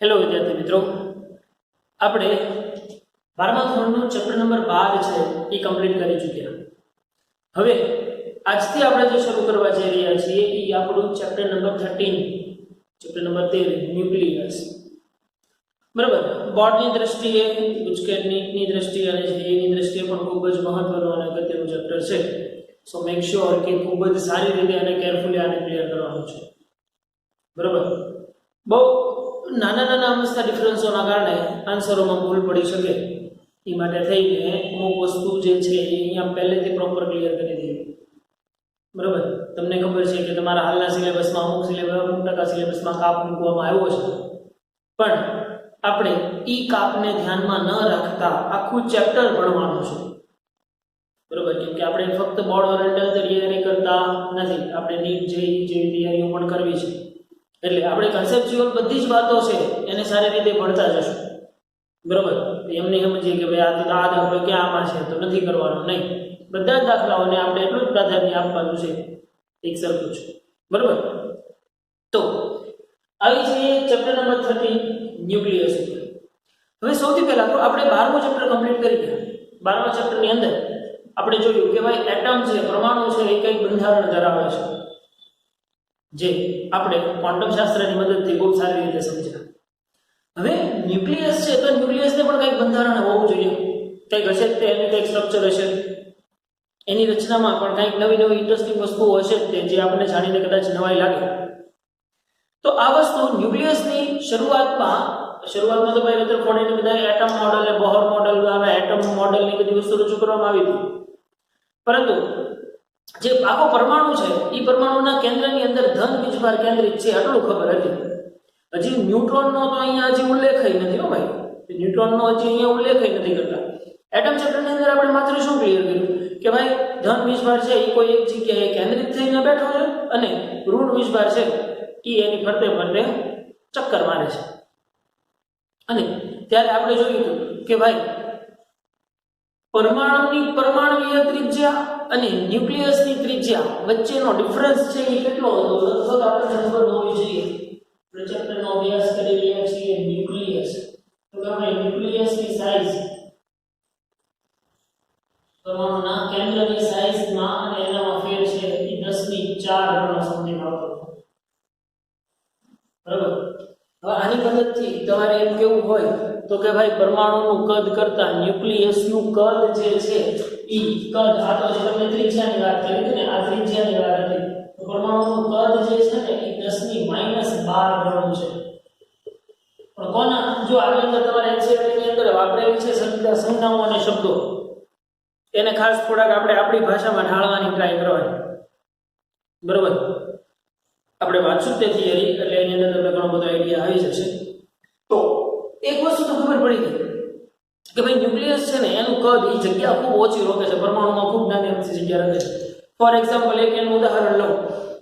Hello વિદ્યાર્થી મિત્રો, આપણે 12મા ધોરણનું ચેપ્ટર નંબર 12 છે એ કમ્પ્લીટ કરી ચૂક્યા. હવે આજથી આપણે જે શરૂ કરવા જઈ રહ્યા છીએ એ આપણું chapter number 13, chapter number 13 nucleus. બરાબર, બોર્ડની દ્રષ્ટિએ, ગુજકેટની દ્રષ્ટિએ અને જેની દ્રષ્ટિએ પણ ખૂબ જ મહત્વનું અને અગત્યનું ચેપ્ટર છે. સો મેક શ્યોર કે ખૂબ જ સારી રીતે અને કેરફુલી આને ક્લિયર કરવાનું છે. બરાબર, બહુ નાના અમસ્તા ડિફરન્સોના કારણે આન્સરોમાં ભૂલ પડી શકે એ માટે થઈને અમુક વસ્તુ જે છે એ અહીંયા પહેલેથી પ્રોપર ક્લિયર કરી દઈએ. બરાબર, તમને ખબર છે કે તમારા હાલના સિલેબસમાં અમુક ટકા સિલેબસમાં કાપ મૂકવામાં આવ્યો છે, પણ આપણે ઈ કાપને ધ્યાનમાં ન રાખતા આખું ચેપ્ટર ભણવાનું છે. બરાબર, કેમ કે આપણે ફક્ત બોર્ડ ઓરિએન્ટેડ તૈયારી કરતા નથી, આપણે નીટ જેવી તૈયારીઓ પણ કરવી છે. એટલે આપણે કન્સેપ્ચ્યુઅલ બધી જ વાતો છે એને સારી રીતે ભણતા જશું. બરાબર, એમને સમજીએ કે ભાઈ આ દાખલો ક્યાંમાં છે તો નથી કરવાનો, નહીં. બધા જ દાખલાઓને આપણે એટલું જ પ્રાધાન્ય આપવાનું છે, એક સરખું છે. બરાબર, તો આવી જઈએ ચેપ્ટર નંબર 13 ન્યુક્લિયસ ઉપર. હવે સૌથી પહેલા તો આપણે 12મું ચેપ્ટર કમ્પ્લીટ કરી ગયા. 12મા ચેપ્ટરની અંદર આપણે જોયું કે ભાઈ એટમ છે, પરમાણુ છે, એ કઈ બંધારણ ધરાવે છે, જે આપણે ક્વોન્ટમ શાસ્ત્રની મદદથી બહુ સારી રીતે સમજ્યા. હવે ન્યુક્લિયસ છે તો ન્યુક્લિયસને પણ કંઈક બંધારણ હોવું જોઈએ, કંઈક હશે તે એની કંઈક સ્ટ્રક્ચર હશે, એની રચનામાં પણ કંઈક નવી ઇન્ટરેસ્ટિંગ વસ્તુઓ હશે તે જે આપણને જાણીને કદાચ નવાઈ લાગે. તો આ વસ્તુ ન્યુક્લિયસની શરૂઆતમાં તો ભાઈ રધરફોર્ડની બધા એટમ મોડલ ને બોહર મોડલ આવે, એટમ મોડલની બધી વસ્તુ રજૂ કરવામાં આવી હતી. પરંતુ જે આખો પરમાણુ છે એ પરમાણુના કેન્દ્રની અંદર ધન વીજભાર કેન્દ્રિત છે આટલું ખબર હતી. હજી ન્યુટ્રોનનો તો અહીંયા હજી ઉલ્લેખ નથી. હો ભાઈ, ન્યુટ્રોનનો હજી અહીંયા ઉલ્લેખ નથી કરતા. એટમ ચેપ્ટરની અંદર આપણે માત્ર શું ક્લિયર કર્યું કે ભાઈ ધન વીજભાર છે એ કોઈ એક જગ્યાએ કેન્દ્રિત થઈને બેઠો છે અને ઋણ વીજભાર છે એ એની ફરતે ચક્કર મારે છે. અને ત્યારે આપણે જોયું હતું કે ભાઈ પરમાણુની પરમાણુય ત્રિજ્યા અને ન્યુક્લિયસની ત્રિજ્યા વચ્ચેનો ડિફરન્સ છે એ કેટલો હતો લગભગ આપણે ખબર હોવી જોઈએ. ચેપ્ટરનો અભ્યાસ કરી રહ્યા છીએ ન્યુક્લિયસ, તો કે ભાઈ ન્યુક્લિયસની સાઈઝ પરમાણુના કેન્દ્રની સાઈઝમાં અને એનામાં ફેર છે એ 10⁴ ગણો સમથિંગ આવતો. બરાબર, હવે આની મદદથી તમારે એમ કેવું હોય તો કે ભાઈ પરમાણુનું કદ કરતા ન્યુક્લિયસનું કદ જે છે ઈ કદ, આ તો જે તમને ત્રિજ્યાની વાત કરી હતી ને, આ ત્રિજ્યાની વાત હતી, તો પરમાણુનું કદ જે છે ને એ 10⁻12 ગણું છે. પણ કોના, જો આની અંદર તમારે એનસીઈઆરટી ની અંદર વાપરેલી છે સંજ્ઞાઓ અને શબ્દો, એને ખાસ થોડાક આપણે આપણી ભાષામાં ઢાળવાની ટ્રાય કરવાની. બરોબર, આપણે વાંચશું તે થિયરી એટલે એની અંદર તમને ઘણો બધો આઈડિયા આવી જશે. તો એક વસ્તુ તો ખબર પડી ગઈ કે ભાઈ ન્યુક્લિયસ છે ને એનું કદ એ જગ્યા ખૂબ ઓછી રોકે છે, પરમાણુમાં ખૂબ નાની અમથી જગ્યા રાખે છે. ફોર એક્ઝામ્પલ એક એનું ઉદાહરણ લઉં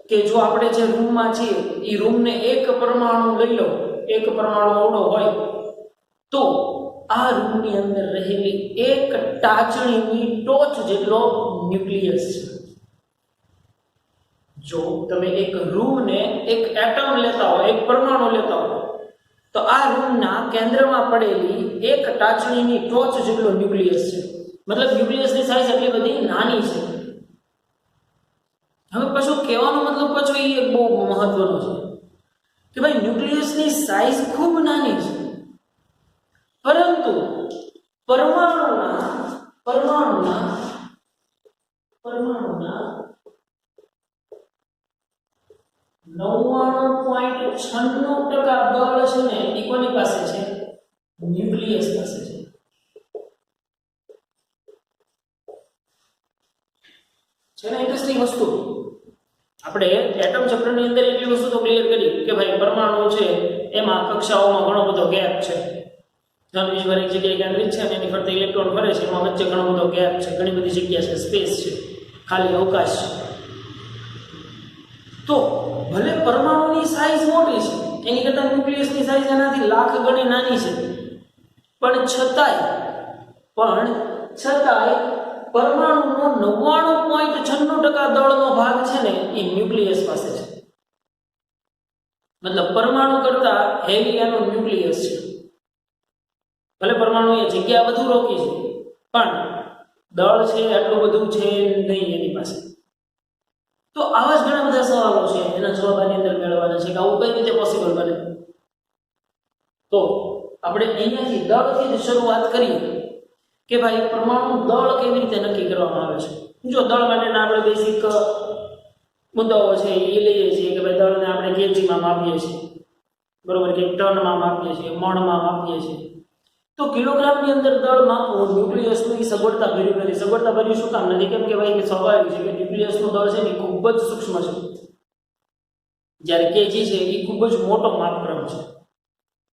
કે જો આપણે જે રૂમમાં છીએ એ રૂમને એક પરમાણુ લઈ લો, એક પરમાણુ અવડો હોય તો આ રૂમની અંદર રહેલી એક ટાચણીની ટોચ જેટલો ન્યુક્લિયસ છે. જો તમે એક રૂમને એક એટમ લેતા હો, એક પરમાણુ લેતા હો, તો આ રૂમના કેન્દ્રમાં પડેલી એક ટાચણીની ટોચ જેટલો ન્યુક્લિયસ છે. મતલબ ન્યુક્લિયસની સાઈઝ એટલી બધી નાની છે. હવે પાછું કહેવાનો મતલબ પાછો એ બહુ મહત્વનો છે કે ભાઈ ન્યુક્લિયસની સાઈઝ ખૂબ નાની છે, પરંતુ પરમાણુના 99.96% બળ છે ને એ કોની પાસે છે? ન્યુક્લિયસ પાસે છે. છે ને ઇન્ટરેસ્ટિંગ વસ્તુ. આપણે એટમ ચક્રની અંદર એટલી વસ્તુ તો ક્લિયર કરી કે ભાઈ પરમાણુ છે એમાં કક્ષાઓમાં ઘણો બધો ગેપ છે. ધન વીજભાર એક જગ્યાએ કેન્દ્રિત છે અને એની ફરતે ઇલેક્ટ્રોન ફરે છે, એમાં વચ્ચે ઘણો બધો ગેપ છે, ઘણી બધી જગ્યા છે, સ્પેસ છે, ખાલી અવકાશ છે. તો ભલે પરમાણુની સાઈઝ મોટી છે, એની કરતાં ન્યુક્લિયસની સાઈઝ એનાથી લાખ ગણી નાની છે, પણ છતાંય પરમાણુનો 99.96% દળનો ભાગ છે ને એ ન્યુક્લિયસ પાસે છે. મતલબ પરમાણુ કરતા હેવી એનો ન્યુક્લિયસ છે. ભલે પરમાણુએ જગ્યા વધુ રોકી છે પણ દળ છે એટલું બધું છે નહીં એની પાસે. તો આવા જ ઘણા બધા સવાલો છે, એના જવાબ આની અંદર મેળવવાના છે કે આવું કઈ રીતે પોસિબલ બને. તો આપણે અહીંયાથી દળથી જ શરૂઆત કરીએ કે ભાઈ પરમાણુ દળ કેવી રીતે નક્કી કરવામાં આવે છે. જો દળ માટેના આપણે બેસિક મુદ્દાઓ છે એ લઈએ છીએ કે ભાઈ દળને આપણે કેજીમાં માપીએ છીએ, બરોબર, કે ટનમાં માપીએ છીએ, મણમાં માપીએ છીએ. તો કિલોગ્રામની અંદર દળ માપવું ન્યુક્લિયસનું એ સગવડતા ભર્યું નથી. સગવડતા ભર્યું શું કામ નથી? કેમ કે ભાઈ સ્વાભાવિક છે કે ન્યુક્લિયસનું દળ છે ને ખૂબ જ સૂક્ષ્મ છે, જ્યારે કેજી છે એ ખૂબ જ મોટો માપક્રમ છે,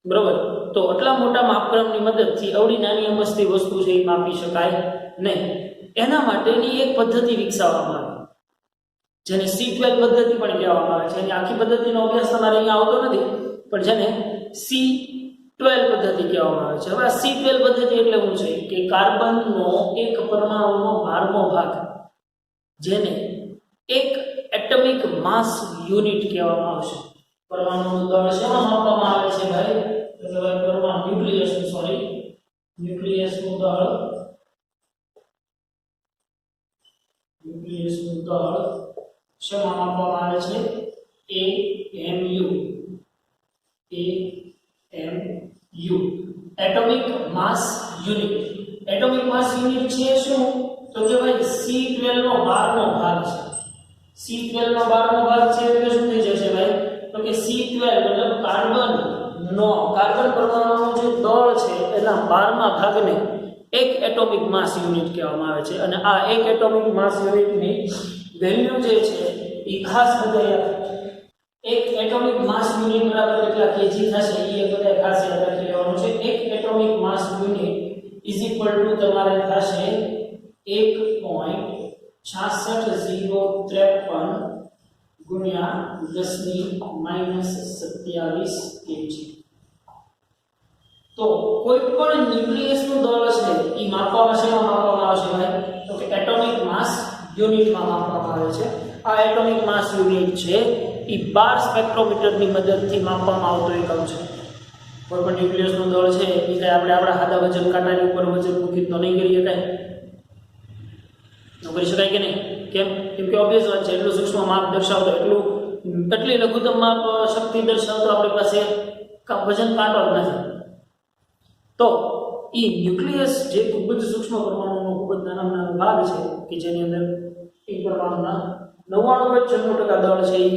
બરોબર. તો આટલા મોટા માપક્રમની મદદથી અવળી નાની અમસ્તી વસ્તુ છે એ માપી શકાય નહીં. એના માટેની એક પદ્ધતિ વિકસાવવામાં આવી જેને C12 પદ્ધતિ પણ કહેવામાં આવે છે. એની આખી પદ્ધતિનો અભ્યાસ તમારે અહીંયા આવતો નથી, પણ જેને C12 પદ્ધતિ કહેવામાં આવે છે. હવે આ C12 પદ્ધતિ એટલે શું છે કે કાર્બનનો એક પરમાણુનો 12મો ભાગ, જેને એક એટમિક માસ યુનિટ કહેવામાં આવશે. પરમાણુનું દળ શેમાં માપવામાં આવે છે ભાઈ? તો કે ભાઈ પરમાણુ ન્યુક્લિયસનું દળ શેમાં માપવામાં આવે છે? AMU એટમિક માસ યુનિટ. એટમિક માસ યુનિટ છે શું? તો કે ભાઈ C12 નો 12મો ભાગ છે. C12 નો 12મો ભાગ છે એટલે શું થઈ જશે ભાઈ? તો કે C12 મતલબ કાર્બન પરમાણુનું જે દળ છે એના 12મા ભાગને એક એટોમિક માસ યુનિટ કહેવામાં આવે છે. અને આ એક એટોમિક માસ યુનિટની વેલ્યુ જે છે એ ખાસ બધા એક એટોમિક માસ યુનિટ બરાબર કેટલા કેજી થશે એ બધા ખાસ યાદ રાખી લેવાનું છે. એક atomic mass unit is equal to તમારે થશે 1.66053 ગુણ્યા 10⁻27 કેજી. તો કોઈ પણ ન્યુક્લિયસનું દળ છે એ માપવામાં શેમાં માપવામાં આવશે ભાઈ? તો કે એટોમિક માસ યુનિટમાં માપવામાં આવે છે. આ એટોમિક માસ યુનિટ છે એ 12 સ્પેક્ટ્રોમીટરની મદદથી માપવામાં આવતો એકમ છે. કોઈ પણ ન્યુક્લિયસનું દળ છે એ કઈ આપણે આપણા હાથા વજન કાંટાની ઉપર વજન મૂકી તો નહીં કરી શકાય, ન કરી શકાય કે નહીં? કેમ કે ઓબ્વિયસ વાત છે, એટલું સૂક્ષ્મ માપ દર્શાવતો, એટલી લઘુત્તમ માપ શક્તિ દર્શાવતો આપણી પાસે વજન કાંટો જ નથી. તો એ ન્યુક્લિયસ જે ખૂબ જ સૂક્ષ્મ પરમાણુનો ખૂબ જ નાનો ભાગ છે કે જેની અંદર એક પરમાણુના 99.96% દળ છે એ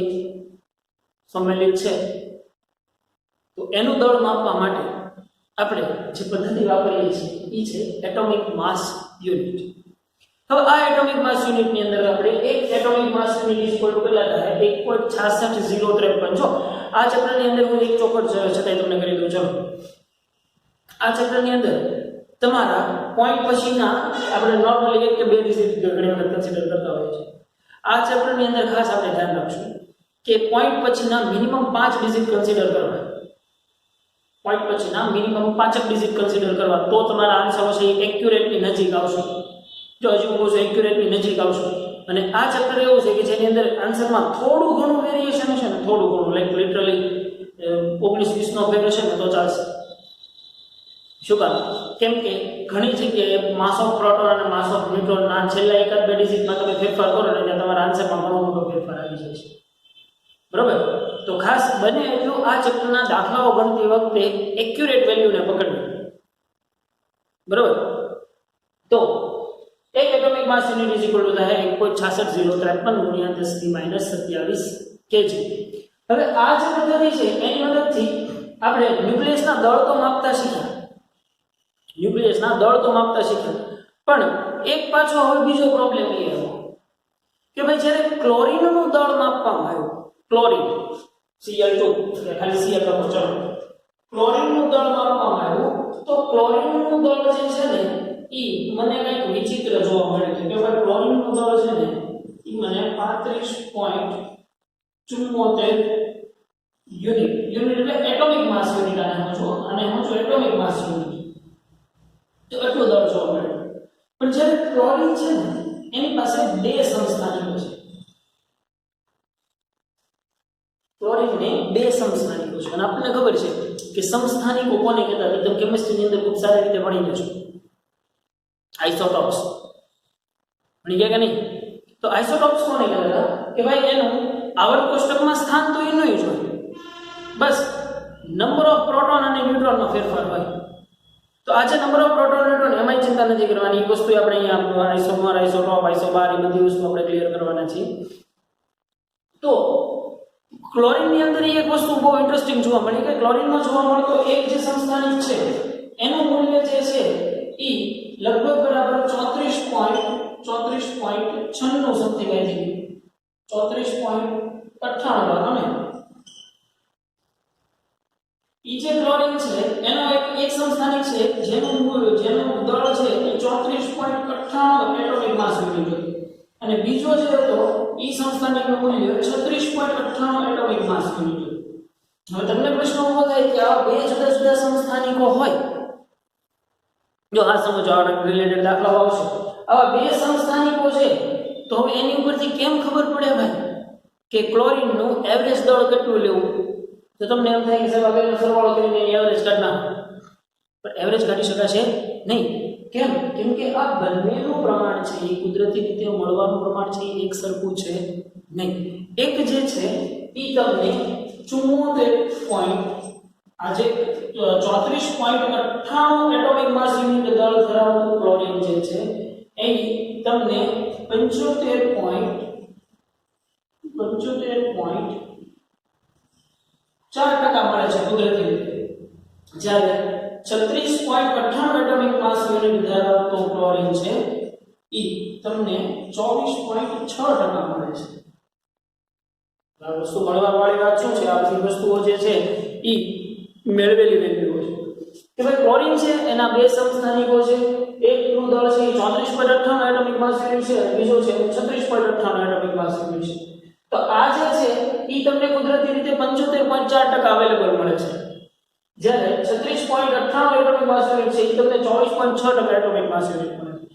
સંમેલિત છે. તો એનું દળ માપવા માટે આપણે જે પદ્ધતિ વાપરીએ છીએ એ છે એટોમિક માસ યુનિટ. હવે આ એટોમિક માસ યુનિટની અંદર આપણે એક atomic mass unit equal to કેટલા થાય? 1.66053. જો આ ચેપ્ટરની અંદર હું એક ચોક્કસ છતાંય તમને કરી દઉં. ચલો, આ ચેપ્ટરની અંદર તમારા પોઈન્ટ પછીના આપણે નોર્મલી 1 કે 2 ડિજિટ ઘણી વખત કન્સિડર કરતા હોઈએ છીએ. આ ચેપ્ટરની અંદર ખાસ આપણે ધ્યાન રાખશું કે પોઈન્ટ પછીના મિનિમમ 5 ડિજિટ કન્સિડર કરવા. પોઈન્ટ પછીના મિનિમમ 5 ડિજિટ કન્સિડર કરવા, તો તમારા આન્સરો છે એ એક્યુરેટની નજીક આવશે. જો હજી હું કહું છું એક્યુરેટની નજીક આવશે. અને આ ચેપ્ટર એવું છે કે જેની અંદર આન્સરમાં થોડું ઘણું વેરિએશન છે ને, થોડું ઘણું લાઈક લિટરલી 19-20 નો ફેર હશે ને તો ચાલશે. શું કામ? કેમ કે ઘણી જગ્યાએ માસ ઓફ પ્રોટોન અને માસ ઓફ ન્યુટ્રોન ના છેલ્લા 1-2 ડિજિટમાં તમે ફેરફાર કરો એટલે તમારા આન્સરમાં ઘણો મોટો ફેરફાર આવી જાય છે, બરોબર. તો ખાસ બને એટલું આ ચેપ્ટરના દાખલાઓ ગણતી વખતે એક્યુરેટ વેલ્યુને પકડવી, બરોબર. તો એક atomic mass unit is equal to થાય 1.66053 ગુણ્યા 10⁻27 કેજી. હવે આ જે પદ્ધતિ છે એની મદદથી આપણે ન્યુક્લિયસના દળ તો માપતા શીખ્યા, પણ એક પાછો હવે બીજો પ્રોબ્લેમ એ આવ્યો કે ભાઈ જ્યારે ક્લોરીનનું દળ માપવામાં આવ્યું, ક્લોરીન Cl2 એટલે ખાલી Cl લખો. ચલો, ક્લોરીનનું દળ માપવામાં આવ્યું તો ક્લોરીનનું દળ જે છે ને ઈ મને કંઈક વિચિત્ર જોવા મળે છે કે ભાઈ ક્લોરીનનું દળ છે ને ઈ મને 35.74 યુનિટ એટલે એટોમિક માસ યુનિટ અને હું છું એટોમિક માસ યુનિટ, તો એટલું દળ જોવા મળે. પણ જ્યારે ક્લોરીન છે ને એની પાસે 2 સમસ્થાનિકો છે. ક્લોરીનને બે સમસ્થાનિકો છે અને આપણને ખબર છે કે સમસ્થાનિકો કોને કહેતા એકદમ કેમિસ્ટ્રીની અંદર ખૂબ સારી રીતે ભણી લેજો આઇસોટોપ્સ ભણી ગયા કે નહીં તો આઇસોટોપ્સ કોને કહેતા કે ભાઈ એનું આવર્ત કોષ્ટકમાં સ્થાન તો એનું જ હોય બસ નંબર ઓફ પ્રોટોન અને ન્યુટ્રોનનો ફેરફાર હોય તો આ જે નંબર ઓફ પ્રોટોન ન્યુટ્રોન એમાંય ચિંતા નથી કરવાની એ વસ્તુ આપણે અહીંયા આઇસોમર આઇસોટોપ આઇસોબાર એ બધી વસ્તુ આપણે ક્લિયર કરવાના છીએ તો ક્લોરીનની અંદર એક વસ્તુ બહુ ઇન્ટરેસ્ટિંગ જોવા મળી કે ક્લોરીનમાં જોવા મળતો એક જે સમસ્થાનિક છે એનું મૂલ્ય જે છે એ લગભગ બરાબર 34.96 સમથિંગ આવી ગયું 34.98 અને ઈ જે ક્લોરીન છે એનો એક સમસ્થાનિક છે જેનું દળ છે એ 34.98 એટોમિક માસ યુનિટ અને બીજો જે હતો ઈ સમસ્થાનિકનું મૂલ્ય 36.98 એટોમિક માસ યુનિટ હવે તમને પ્રશ્ન ઉભો થાય કે આ બે જુદા જુદા સમસ્થાનિકો હોય જો આ સમજો આ રિલેટેડ દાખલાઓ આવશે આવા બે સમસ્થાનિકો છે તો હવે એની ઉપરથી કેમ ખબર પડે ભાઈ કે ક્લોરીનનું એવરેજ દળ કેટલું લેવું તો તમને એમ થાય કે સાહેબ આ બેનો સરવાળો કરીને એની એવરેજ કાઢી નાખો પણ એવરેજ કાઢી શકાશે નહીં કેમ કેમ કે આ બંનેનું પ્રમાણ છે એ કુદરતી રીતે મળવાનું પ્રમાણ છે એક સરખું છે નહીં એક જે છે એ તમને 74 આજે 34.98 એટોમિક માસ યુનિટ દળ ધરાવતું ક્લોરીન જે છે એ તમને 75.4 મળે છે કુદરતી રીતે જ્યારે 36.98 એટોમિક માસ યુનિટ ધરાવતો ક્લોરીન છે એ તમને 24.6% મળે છે આ વસ્તુ મળવાવાળી વાત શું છે આ બધી વસ્તુઓ જે છે એ મેળવેલી વેલ્યુઓ છે કે ભાઈ ક્લોરીન છે એના બે સમસ્થાનિકો છે એકનું દળ છે 34.98 એટોમિક માસ યુનિટ છે બીજો છે 36.98 એટોમિક માસ યુનિટ છે તો આ જે છે ઈ તમને કુદરતી રીતે 75.4% અવેલેબલ મળે છે જ્યારે 36.98 એટોમિક માસ યુનિટ છે ઈ તમને 24.6% એટોમિક માસ યુનિટ મળે છે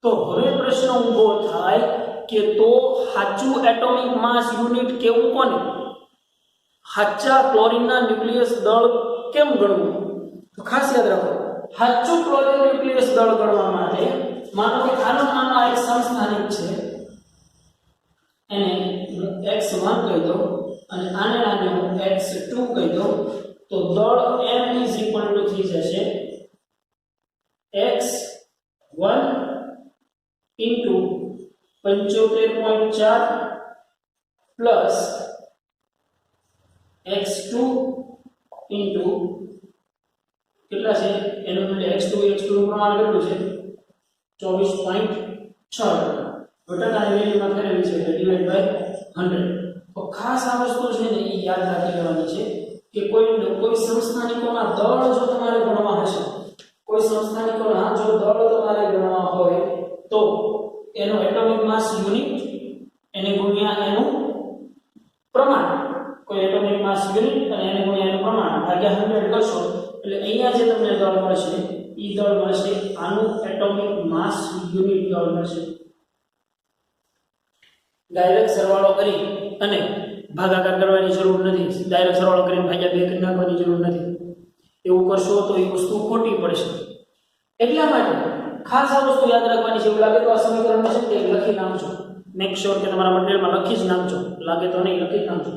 તો હવે પ્રશ્ન ઊભો થાય કે તો સાચું એટોમિક માસ યુનિટ કેવું કોને સાચા ક્લોરીનના ન્યુક્લિયસ દળ કેમ ગણવું તો ખાસ યાદ રાખો સાચું ક્લોરીન ન્યુક્લિયસ દળ ગણવા માટે માનો કે આનો એક સમસ્થાનિક છે એને x1 કહી દો અને આને હું x2 કહી દઉં તો દળ m થઈ જશે x1 into 75.4 plus x2 into કેટલા છે એનું મૂલ્ય x2 નું પ્રમાણ કેટલું છે 24.6 ઘટકની વેલ્યુમાં ફેરવી છે એટલે ડિવાઇડ બાય 100 તો ખાસ આ વસ્તુ છે ને એ યાદ રાખી લેવાની છે કે કોઈ સમસ્થાનિકોના દળ જો તમારે ગણવા હશે કોઈ સમસ્થાનિકોના જો દળ તમારે ગણવા હોય તો એનો એટોમિક માસ યુનિટ એને ગુણ્યા એનું પ્રમાણ કોઈ એટોમિક માસ યુનિટ અને એને ગુણ્યા એનું પ્રમાણ ભાગ્યા 100 કરશો એટલે અહીંયા જે તમને દળ મળશે ઈ દળ મળશે આનું એટોમિક માસ યુનિટ દળ મળશે ડાયરેક્ટ સરવાળો કરી અને ભાગાકાર કરવાની જરૂર નથી ડાયરેક્ટ સરવાળો કરીને ભાગ્યા 2 કરી નાખવાની જરૂર નથી એવું કરશો તો એ વસ્તુ ખોટી પડશે એટલા માટે ખાસ આ વસ્તુ યાદ રાખવાની છે એવું લાગે તો આ સમીકરણ છે તે લખી નાખજો મેક શ્યોર કે તમારા મટીરીયલમાં લખી જ નાખજો લાગે તો નહીં લખી નાખજો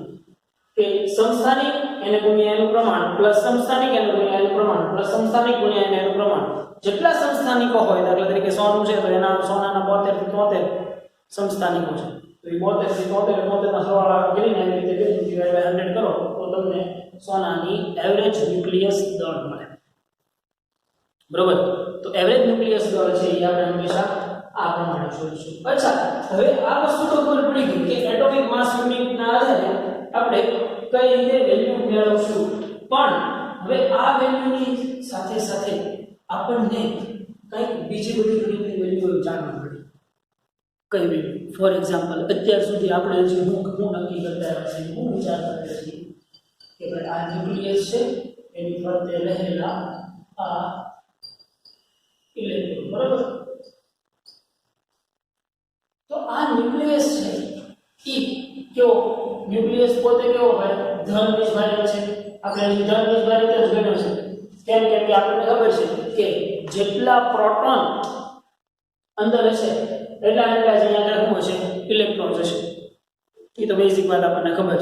કે સમસ્થાનિક એને ગુણ્યા એનું પ્રમાણ પ્લસ સમસ્થાનિક એને ગુણ્યા એનું પ્રમાણ પ્લસ સમસ્થાનિક ગુણ્યા એનું પ્રમાણ જેટલા સમસ્થાનિકો હોય દાખલા તરીકે સોનું છે તો એના સોનાના 72 થી 73 સમસ્થાનિકો છે તો એ 72 થી 73 ના સરવાળા કરીને એવી રીતે ડિવાઇડ બાય 100 કરો તો તમને સોનાની એવરેજ ન્યુક્લિયસ દળ મળે બરોબર તો એવરેજ ન્યુક્લિયસ દળ છે એ આપણે હંમેશા આ પ્રમાણે શોધીશું અચ્છા હવે આ વસ્તુ તો ખબર પડી ગઈ કે એટોમિક માસ યુનિટના આધારે આપણે કઈ રીતે વેલ્યુ મેળવશું પણ હવે આ વેલ્યુની સાથે સાથે આપણને કંઈક બીજી બધી ઘણી વેલ્યુઓ જાણવા મળી કઈ વેલ્યુ ફોર એક્ઝામ્પલ અત્યાર સુધી આપણે જે હું નક્કી કરતા રહ્યા છીએ હું વિચાર કરતા છીએ કે ભાઈ આ ન્યુક્લિયસ છે એની ફરતે રહેલા આ ઇલેક્ટ્રોન બરાબર તો આ ન્યુક્લિયસ છે ઈ કેવો ન્યુક્લિયસ પોતે કેવો હોય ધન વીજભારિત છે આપણે અહીં ધન વીજભારિત જ ગણ્યો છે કેમ કે આપણને ખબર છે કે જેટલા પ્રોટોન અંદર હશે એટલા જ અહીંયા આગળ શું હશે ઇલેક્ટ્રોન હશે એ તો બેઝિક વાત આપણને ખબર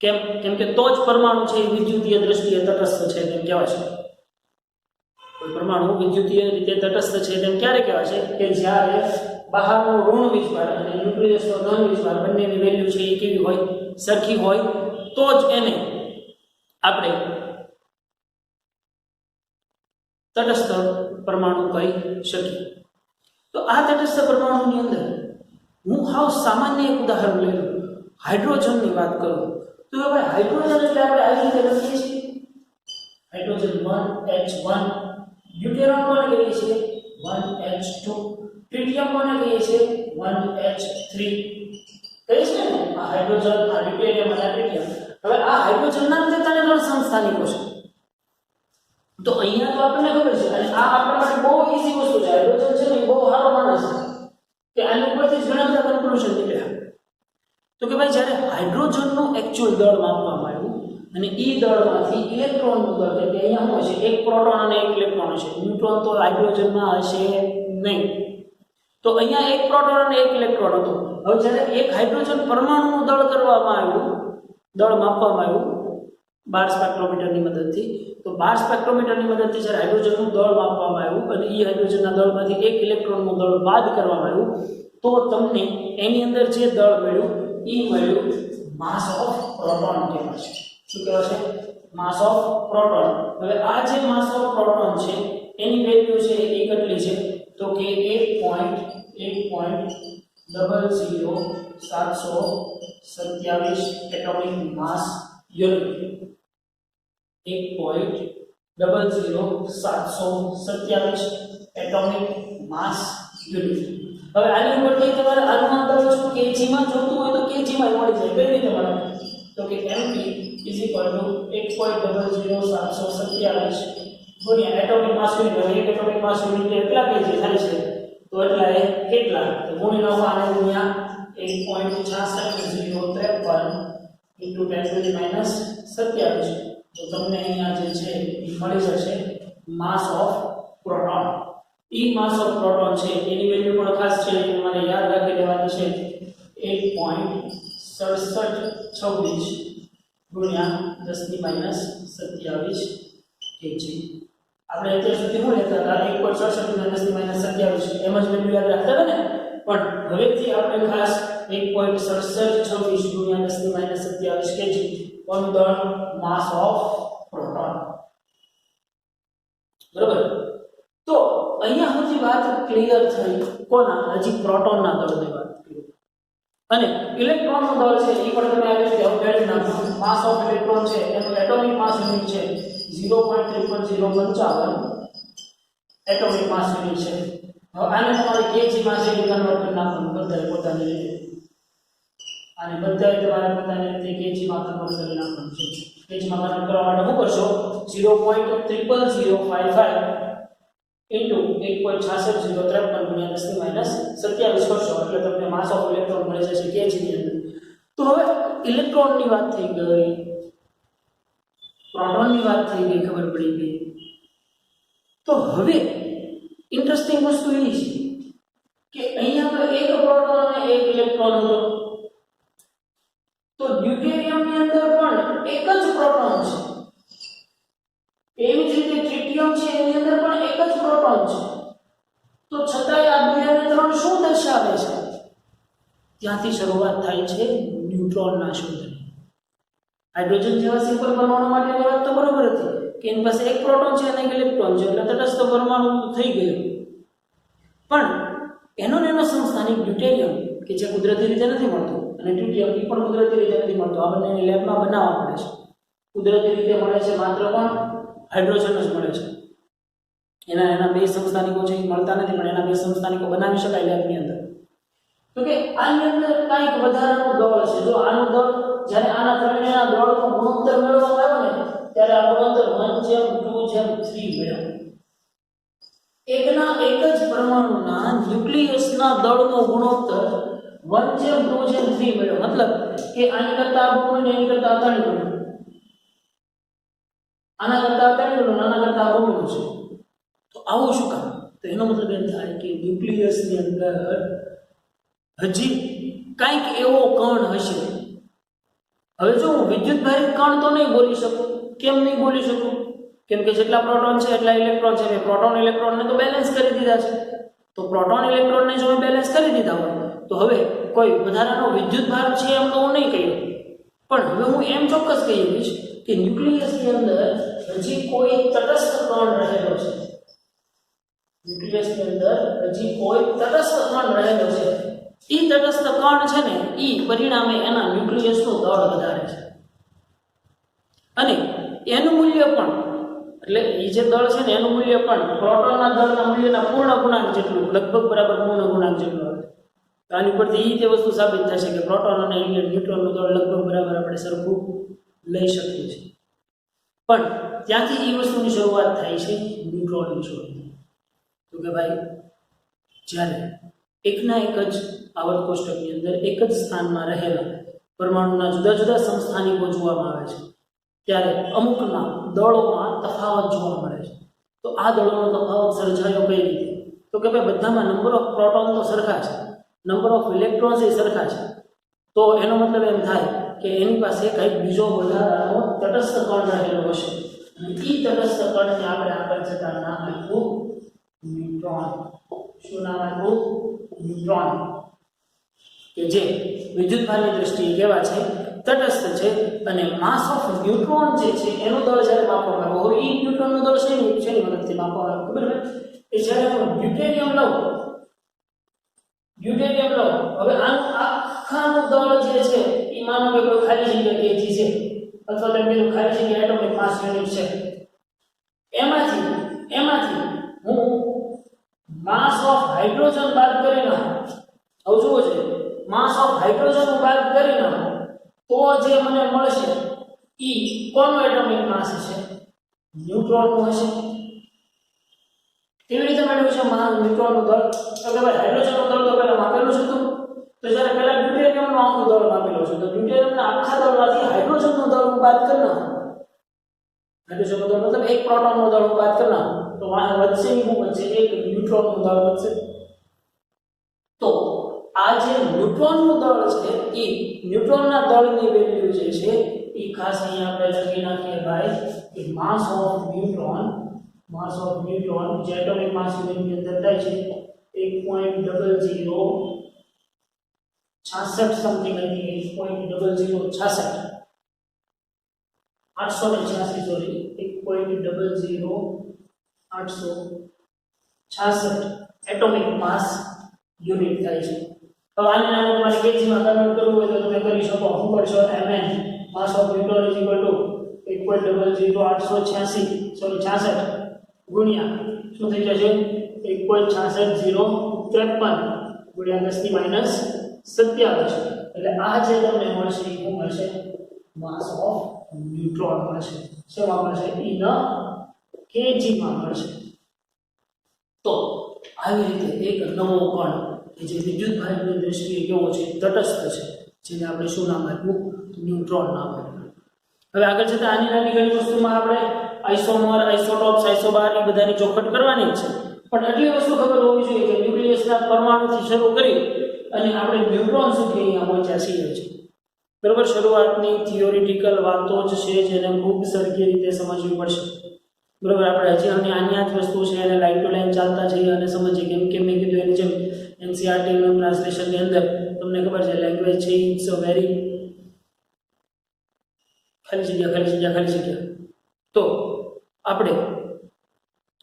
છે કેમ કે તો જ પરમાણુ છે એ વિદ્યુતીય દ્રષ્ટિએ તટસ્થ છે તેમ કહેવાય છે કોઈ પરમાણુ વિદ્યુતીય રીતે તટસ્થ છે તેમ ક્યારે કહેવાય છે કે જ્યારે બહારનો ઋણ વીજભાર અને ન્યુક્લિયસનો ધન વીજભાર બંનેની વેલ્યુ છે એ કેવી હોય સરખી હોય તો જ એને આપણે તટસ્થ પરમાણુ કહી શકીએ તો આ તટસ્થ પરમાણુની અંદર હું હાવ સામાન્ય એક ઉદાહરણ લઈ લઉં હાઇડ્રોજનની વાત કરું તો હવે હાઇડ્રોજન એટલે આપણે આવી રીતે લખીએ છીએ હાઇડ્રોજન 1H1 ડ્યુટેરિયમ કોને કહીએ છીએ 1H2 ટ્રિટિયમ કોને કહીએ છીએ 1H3 કહીએ છીએ ને આ હાઇડ્રોજન આ ડ્યુટેરિયમ અને ટ્રિટિયમ હવે આ હાઇડ્રોજનના અંદર ત્રણ સમસ્થાનિકો છે તો અહીંયા તો આપણને ખબર છે અને આ આપણા માટે બહુ ઈઝી વસ્તુ છે હાઇડ્રોજન છે ને બહુ સારો માણસ છે કે આની ઉપરથી જ ઘણા બધા કન્ક્લુઝન નીકળ્યા તો કે ભાઈ જ્યારે હાઇડ્રોજનનું એકચ્યુઅલ દળ માપવામાં આવ્યું અને એ દળમાંથી ઇલેક્ટ્રોનનું દળ એટલે અહીંયા શું હશે એક પ્રોટોન અને એક ઇલેક્ટ્રોન હશે ન્યુટ્રોન તો હાઇડ્રોજનમાં હશે નહીં તો અહીંયા એક પ્રોટોન અને એક ઇલેક્ટ્રોન હતો હવે જ્યારે એક હાઇડ્રોજન પરમાણુનું દળ કરવામાં આવ્યું દળ માપવામાં આવ્યું બાર સ્પેક્ટ્રોમીટરની મદદથી તો બાર સ્પેક્ટ્રોમીટરની મદદથી જ્યારે હાઇડ્રોજનનું દળ માપવામાં આવ્યું અને એ હાઇડ્રોજનના દળમાંથી એક ઇલેક્ટ્રોનનું દળ બાદ કરવામાં આવ્યું તો તમને એની અંદર જે દળ મળ્યું એ મળ્યું માસ ઓફ પ્રોટોન કહેવાય છે શું કહેવાય છે માસ ઓફ પ્રોટોન હવે આ જે માસ ઓફ પ્રોટોન છે એની વેલ્યુ છે એ કેટલી છે તો કે 1.007727 એટોમિક માસ યુનિટ 1.007727 એટોમિક માસ યુનિટ હવે આની ઉપરથી તમારે અનુમાન કરો છો કેજીમાં જોતું હોય તો કેજીમાં મળી જાય કઈ રીતે મળે તો કે mp = 1.007727 ગુણ્યા એટોમિક માસ યુનિટ હવે એક એટોમિક માસ યુનિટ કેટલા કેજી થાય છે તો એટલા એ કેટલા તો ગુણી નાખો આને ગુણ્યા 1.6603 * 10⁻⁻27 તો તમને અહીંયા જે છે એ મળી જશે માસ of proton E mass of proton છે એની વેલ્યુ પણ ખાસ છે તમારે યાદ રાખી લેવાની છે 1.6726 ગુણ્યા 10⁻⁻27 કેજી આપણે અત્યાર સુધી શું લેતા હતા 1.67 ગુણ્યા 10⁻⁻27 એમ જ વેલ્યુ યાદ રાખતા હતા ને પણ હવેથી આપણે ખાસ 1.6726 ગુણ્યા 10⁻⁻27 KG on the mass of proton બરાબર તો અહીંયા સુધી વાત ક્લિયર થઈ કોના હજી પ્રોટોનના દળની વાત કરી અને ઇલેક્ટ્રોનનું દળ છે એ પણ તમે આવી રીતે અપડેટ નાખો માસ ઓફ ઇલેક્ટ્રોન છે એનું એટોમિક માસ યુનિટ છે 0.055 એટોમિક માસ યુનિટ છે હવે આને તમારે કેજી માં છે કન્વર્ટ કરી નાખવાનું બધાએ પોતાની રીતે અને બધાએ તમારે પોતાની રીતે કેજી માં કન્વર્ટ કરી નાખવાનું છે કેજી માં કન્વર્ટ કરવા માટે શું કરશો 0.00055 into 1.6603 ગુણ્યા 10⁻⁻27 કરશો એટલે તમને માસ ઓફ ઇલેક્ટ્રોન મળી જશે કેજી ની અંદર તો હવે ઇલેક્ટ્રોન ની વાત થઈ ગઈ પ્રોટોન ની વાત થઈ ગઈ ખબર પડી ગઈ તો હવે ઇન્ટરેસ્ટિંગ વસ્તુ એ છે કે અહીંયા તો એક પ્રોટોન અને એક ઇલેક્ટ્રોન હતો તો ડ્યુટેરિયમ ની અંદર પણ એક જ પ્રોટોન છે એવી જ રીતે ટ્રિટિયમ છે એની અંદર પણ એક જ પ્રોટોન છે તો છતાંય આ બે ત્રણ શું દર્શાવે છે ત્યાંથી શરૂઆત થાય છે ન્યુટ્રોનના શોધની હાઇડ્રોજન જેવા સિમ્પલ પરમાણુ માટેની વાત તો બરોબર હતી કે એની પાસે એક પ્રોટોન છે અને એક ઇલેક્ટ્રોન છે એટલે તટસ્થ પરમાણુ થઈ ગયું પણ એનો સમસ્થાનિક ડ્યુટેરિયમ કે જે કુદરતી રીતે નથી મળતો અને ટ્રિટિયમ એ પણ કુદરતી રીતે નથી મળતો આ બંનેની લેબમાં બનાવવા પડે છે કુદરતી રીતે મળે છે માત્ર પણ હાઇડ્રોજન જ મળે છે એના બે સમસ્થાનિકો છે એ મળતા નથી પણ એના બે સમસ્થાનિકો બનાવી શકાય લેબની અંદર તો કે આની અંદર કંઈક વધારાનું દળ છે જો આનું દળ જ્યારે આના ત્રણેયના દળનો ગુણોત્તર મેળવવામાં આવ્યો ને ત્યારે આ ગુણોત્તર 1:2:3 મળ્યો એકના એક જ પરમાણુના ન્યુક્લિયસના દળનો ગુણોત્તર 1:2:3 મળ્યો, મતલબ કે આની કરતા આ બમણું ને એની કરતા આ ત્રણ ગણું, આના કરતા આ ત્રણ ગણું, આના કરતા આ બમણું છે. તો આવું શું કામ? તો એનો મતલબ એમ થાય કે ન્યુક્લિયસની અંદર હજી કંઈક એવો કણ હશે. હવે જો હું વિદ્યુતભારિત કણ તો નહીં બોલી શકું. કેમ નહીં બોલી શકું? કેમ કે જેટલા પ્રોટોન છે એટલા ઇલેક્ટ્રોન છે. પ્રોટોન ઇલેક્ટ્રોનને તો બેલેન્સ કરી દીધા છે. તો પ્રોટોન ઇલેક્ટ્રોનને જો બેલેન્સ કરી દીધા હોય તો હવે કોઈ વધારાનો વિદ્યુતભાર છે એમ તો હું નહીં કહી. પણ હવે હું એમ ચોક્કસ કહી દઈશ કે ન્યુક્લિયસની અંદર હજી કોઈ તટસ્થ કણ રહેલો છે. ન્યુક્લિયસની અંદર હજી કોઈ તટસ્થ કણ રહેલો છે. ઈ તટસ્થ કણ છે ને ઈ પરિણામે એના ન્યુક્લિયસનું દળ વધારે છે. અને એનું મૂલ્ય પણ, એટલે એ જે દળ છે ને એનું મૂલ્ય પણ પ્રોટોનના દળના મૂલ્યના પૂર્ણ ગુણાંક જેટલું, લગભગ બરાબર પૂર્ણ ગુણાંક જેટલું આવે. તો આની પરથી એ જે વસ્તુ સાબિત થશે કે પ્રોટોન અને ન્યુટ્રોનનું દળ લગભગ બરાબર આપણે સરખું લઈ શકીએ છીએ. પણ ત્યાંથી એ વસ્તુની શરૂઆત થાય છે ન્યુટ્રોનની શોધથી. તો કે ભાઈ જ્યારે એકના એક જ આવર્ત કોષ્ટકની અંદર એક જ સ્થાનમાં રહેલા પરમાણુના જુદા જુદા સમસ્થાનિકો જોવામાં આવે છે ત્યારે અમુકના દળોમાં તફાવત જોવા મળે છે. તો આ દળોનો તફાવત સર્જાયો કઈ રીતે? તો કે ભાઈ બધામાં નંબર ઓફ પ્રોટોન તો સરખા છે, નંબર ઓફ ઇલેક્ટ્રોન્સ એ સરખા છે. તો એનો મતલબ એમ થાય કે એની પાસે કંઈક બીજો વધારાનો તટસ્થ કણ રહેલો હશે. અને એ તટસ્થ કણને આપણે આગળ જતા નામ આપ્યું ન્યુટ્રોન. શું નામ આપ્યું? ન્યુટ્રોન. કે જે વિદ્યુતભારની દ્રષ્ટિએ કેવા છે? તટસ્થ છે. અને માસ ઓફ ન્યુટ્રોન જે છે એનું દળ જ્યારે માપવામાં આવે, હવે એ ન્યુટ્રોનનું દળ શેની મદદથી માપવામાં આવે ખબર છે? એ જ્યારે હું ડ્યુટેરિયમ લઉં, હવે આનું આખાનું દળ જે છે એ માનો કે કોઈ ખાલી જગ્યા kg છે, અથવા તો એમ ખાલી જગ્યા એટોમિક માસ યુનિટ છે, એમાંથી હું માસ ઓફ હાઇડ્રોજન બાદ કરી નાખું. હવે જુઓ છે, માસ ઓફ હાઇડ્રોજન બાદ કરી નાખું તો જે મને મળશે ઈ કોનો એટોમિક માસ છે? ન્યુટ્રોનનું હશે. કેવી રીતે મળ્યું છે ન્યુટ્રોનનું દળ? તો કે ભાઈ હાઇડ્રોજનનું દળ તો પહેલા માપેલું છે. તો જ્યારે પહેલા ડ્યુટેરિયમનું આખું દળ માપેલું છે, તો ડ્યુટેરિયમના આખા દળમાંથી હાઇડ્રોજનનું દળ હું બાદ કરી નાખું. હાઇડ્રોજનનું દળ મતલબ એક પ્રોટોનનું દળ હું બાદ કરી નાખું તો વધશે શું વધશે? એક ન્યુટ્રોનનું દળ વધશે. તો આ જે ન્યુટ્રોનનું દળ છે એ ન્યુટ્રોનના દળની વેલ્યુ જે છે એ ખાસ અહીંયા આપણે લખી નાખીએ ભાઈ કે માસ ઓફ ન્યુટ્રોન જે એટોમિક માસ યુનિટની અંદર થાય છે 1.0066 something, I think 1.0066 886 sorry 1.00866 atomic mass unit થાય છે. હવે આને તમારે કેજીમાં કન્વર્ટ કરવું હોય તો તમે કરી શકો. શું કરશો? mn mass of neutron is equal to 1.00866 ગુણ્યા શું થઈ જશે? 1.66053 ગુણ્યા 10⁻⁷. એટલે આ જે તમને મળશે એ શું મળશે? માસ ઓફ ન્યુટ્રોન મળશે. શેમાં મળશે? ઇન કેજીમાં મળશે. તો આવી રીતે એક નવો કણ કે જે વિદ્યુતભારની દ્રષ્ટિએ કેવો છે? તટસ્થ છે, જેને આપણે શું નામ આપ્યું? ન્યુટ્રોન નામ આપ્યું. હવે આગળ જતા આની નાની ઘણી વસ્તુમાં આપણે આઇસોમર, આઇસોટોપ્સ, આઇસોબાર એ બધાની ચોખવટ કરવાની જ છે. પણ એટલી વસ્તુ ખબર હોવી જોઈએ કે ન્યુક્લિયસના પરમાણુથી શરૂ કરી અને આપણે ન્યુટ્રોન સુધી અહીંયા પહોંચ્યા છીએ છે. બરાબર? શરૂઆતની થિયોરિટિકલ વાતો જ છે જેને ખૂબ સરખી રીતે સમજવી પડશે. બરાબર? આપણે હજી અમને આની જ વસ્તુ છે એને લાઈન ટુ લાઈન ચાલતા જઈએ અને સમજીએ. કેમ મેં કીધું એની જેમ એનસીઆરટીનું ટ્રાન્સલેશનની અંદર તમને ખબર છે લેંગ્વેજ છે ઇટ્સ અ વેરી ખાલી જગ્યા. તો આપણે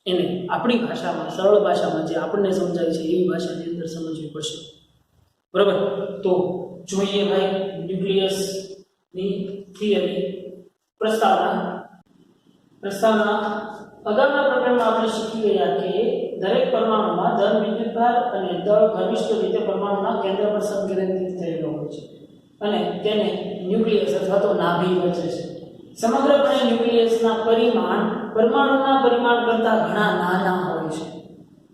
એને આપણી ભાષામાં, સરળ ભાષામાં જે આપણને સમજાય છે એવી ભાષાની અંદર સમજવી પડશે. બરાબર? તો જોઈએ ભાઈ ન્યુક્લિયસની થિયરી. પ્રસ્તાવના અગાઉના પ્રકરણમાં આપણે શીખી ગયા કે દરેક પરમાણુમાં ધન વિદ્યુતભાર અને દળ ઘનિષ્ઠ રીતે પરમાણુના કેન્દ્ર પર સંકેન્દ્રિત થયેલો હોય છે અને તેને ન્યુક્લિયસ અથવા તો નાભી વચ્ચે છે. સમગ્રપણે ન્યુક્લિયસના પરિમાણ પરમાણુના પરિમાણ કરતાં ઘણા નાના હોય છે.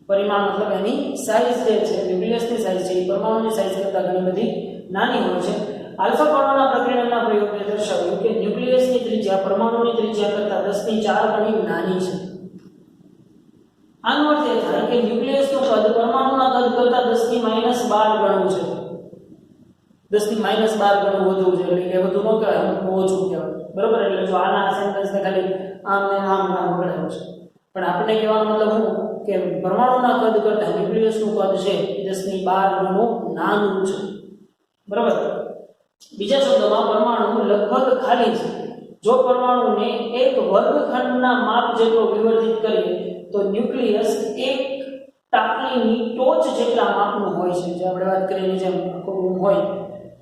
પરિમાણ મતલબ એની સાઈઝ જે છે ન્યુક્લિયસની સાઈઝ છે એ પરમાણુની સાઈઝ કરતાં ઘણી બધી નાની હોય છે. આલ્ફા કોરોના પ્રક્રિયાના પ્રયોગે દર્શાવ્યું કે ન્યુક્લિયસની ત્રિજ્યા પરમાણુની ત્રિજ્યા કરતાં 10⁴ ગણી નાની છે. આનો અર્થ એ થાય કે ન્યુક્લિયસનું કદ પરમાણુના કદ કરતાં 10⁻12 ગણું છે. 10⁻12 ગણું વધુ છે એટલે કે વધુ ન કહેવાય, ઓછું કહેવાય. બરોબર? એટલે જો આના સેન્ટેન્સને ખાલી આમ ને આમ ગણાવ્યું છે, પણ આપણે કહેવાનો મતલબ શું કે પરમાણુના કદ કરતાં ન્યુક્લિયસનું કદ છે 10⁻12 ગણું નાનું છે. બરોબર? બીજા શબ્દોમાં પરમાણુ લગભગ ખાલી છે. જો પરમાણુને એક વર્ગખંડના માપ જેટલો વિવર્ધિત કરીએ તો ન્યુક્લિયસ એક ટાંકીની ટોચ જેટલા માપનું હોય છે. જે આપણે વાત કરીએ જેમ આખો રૂમ હોય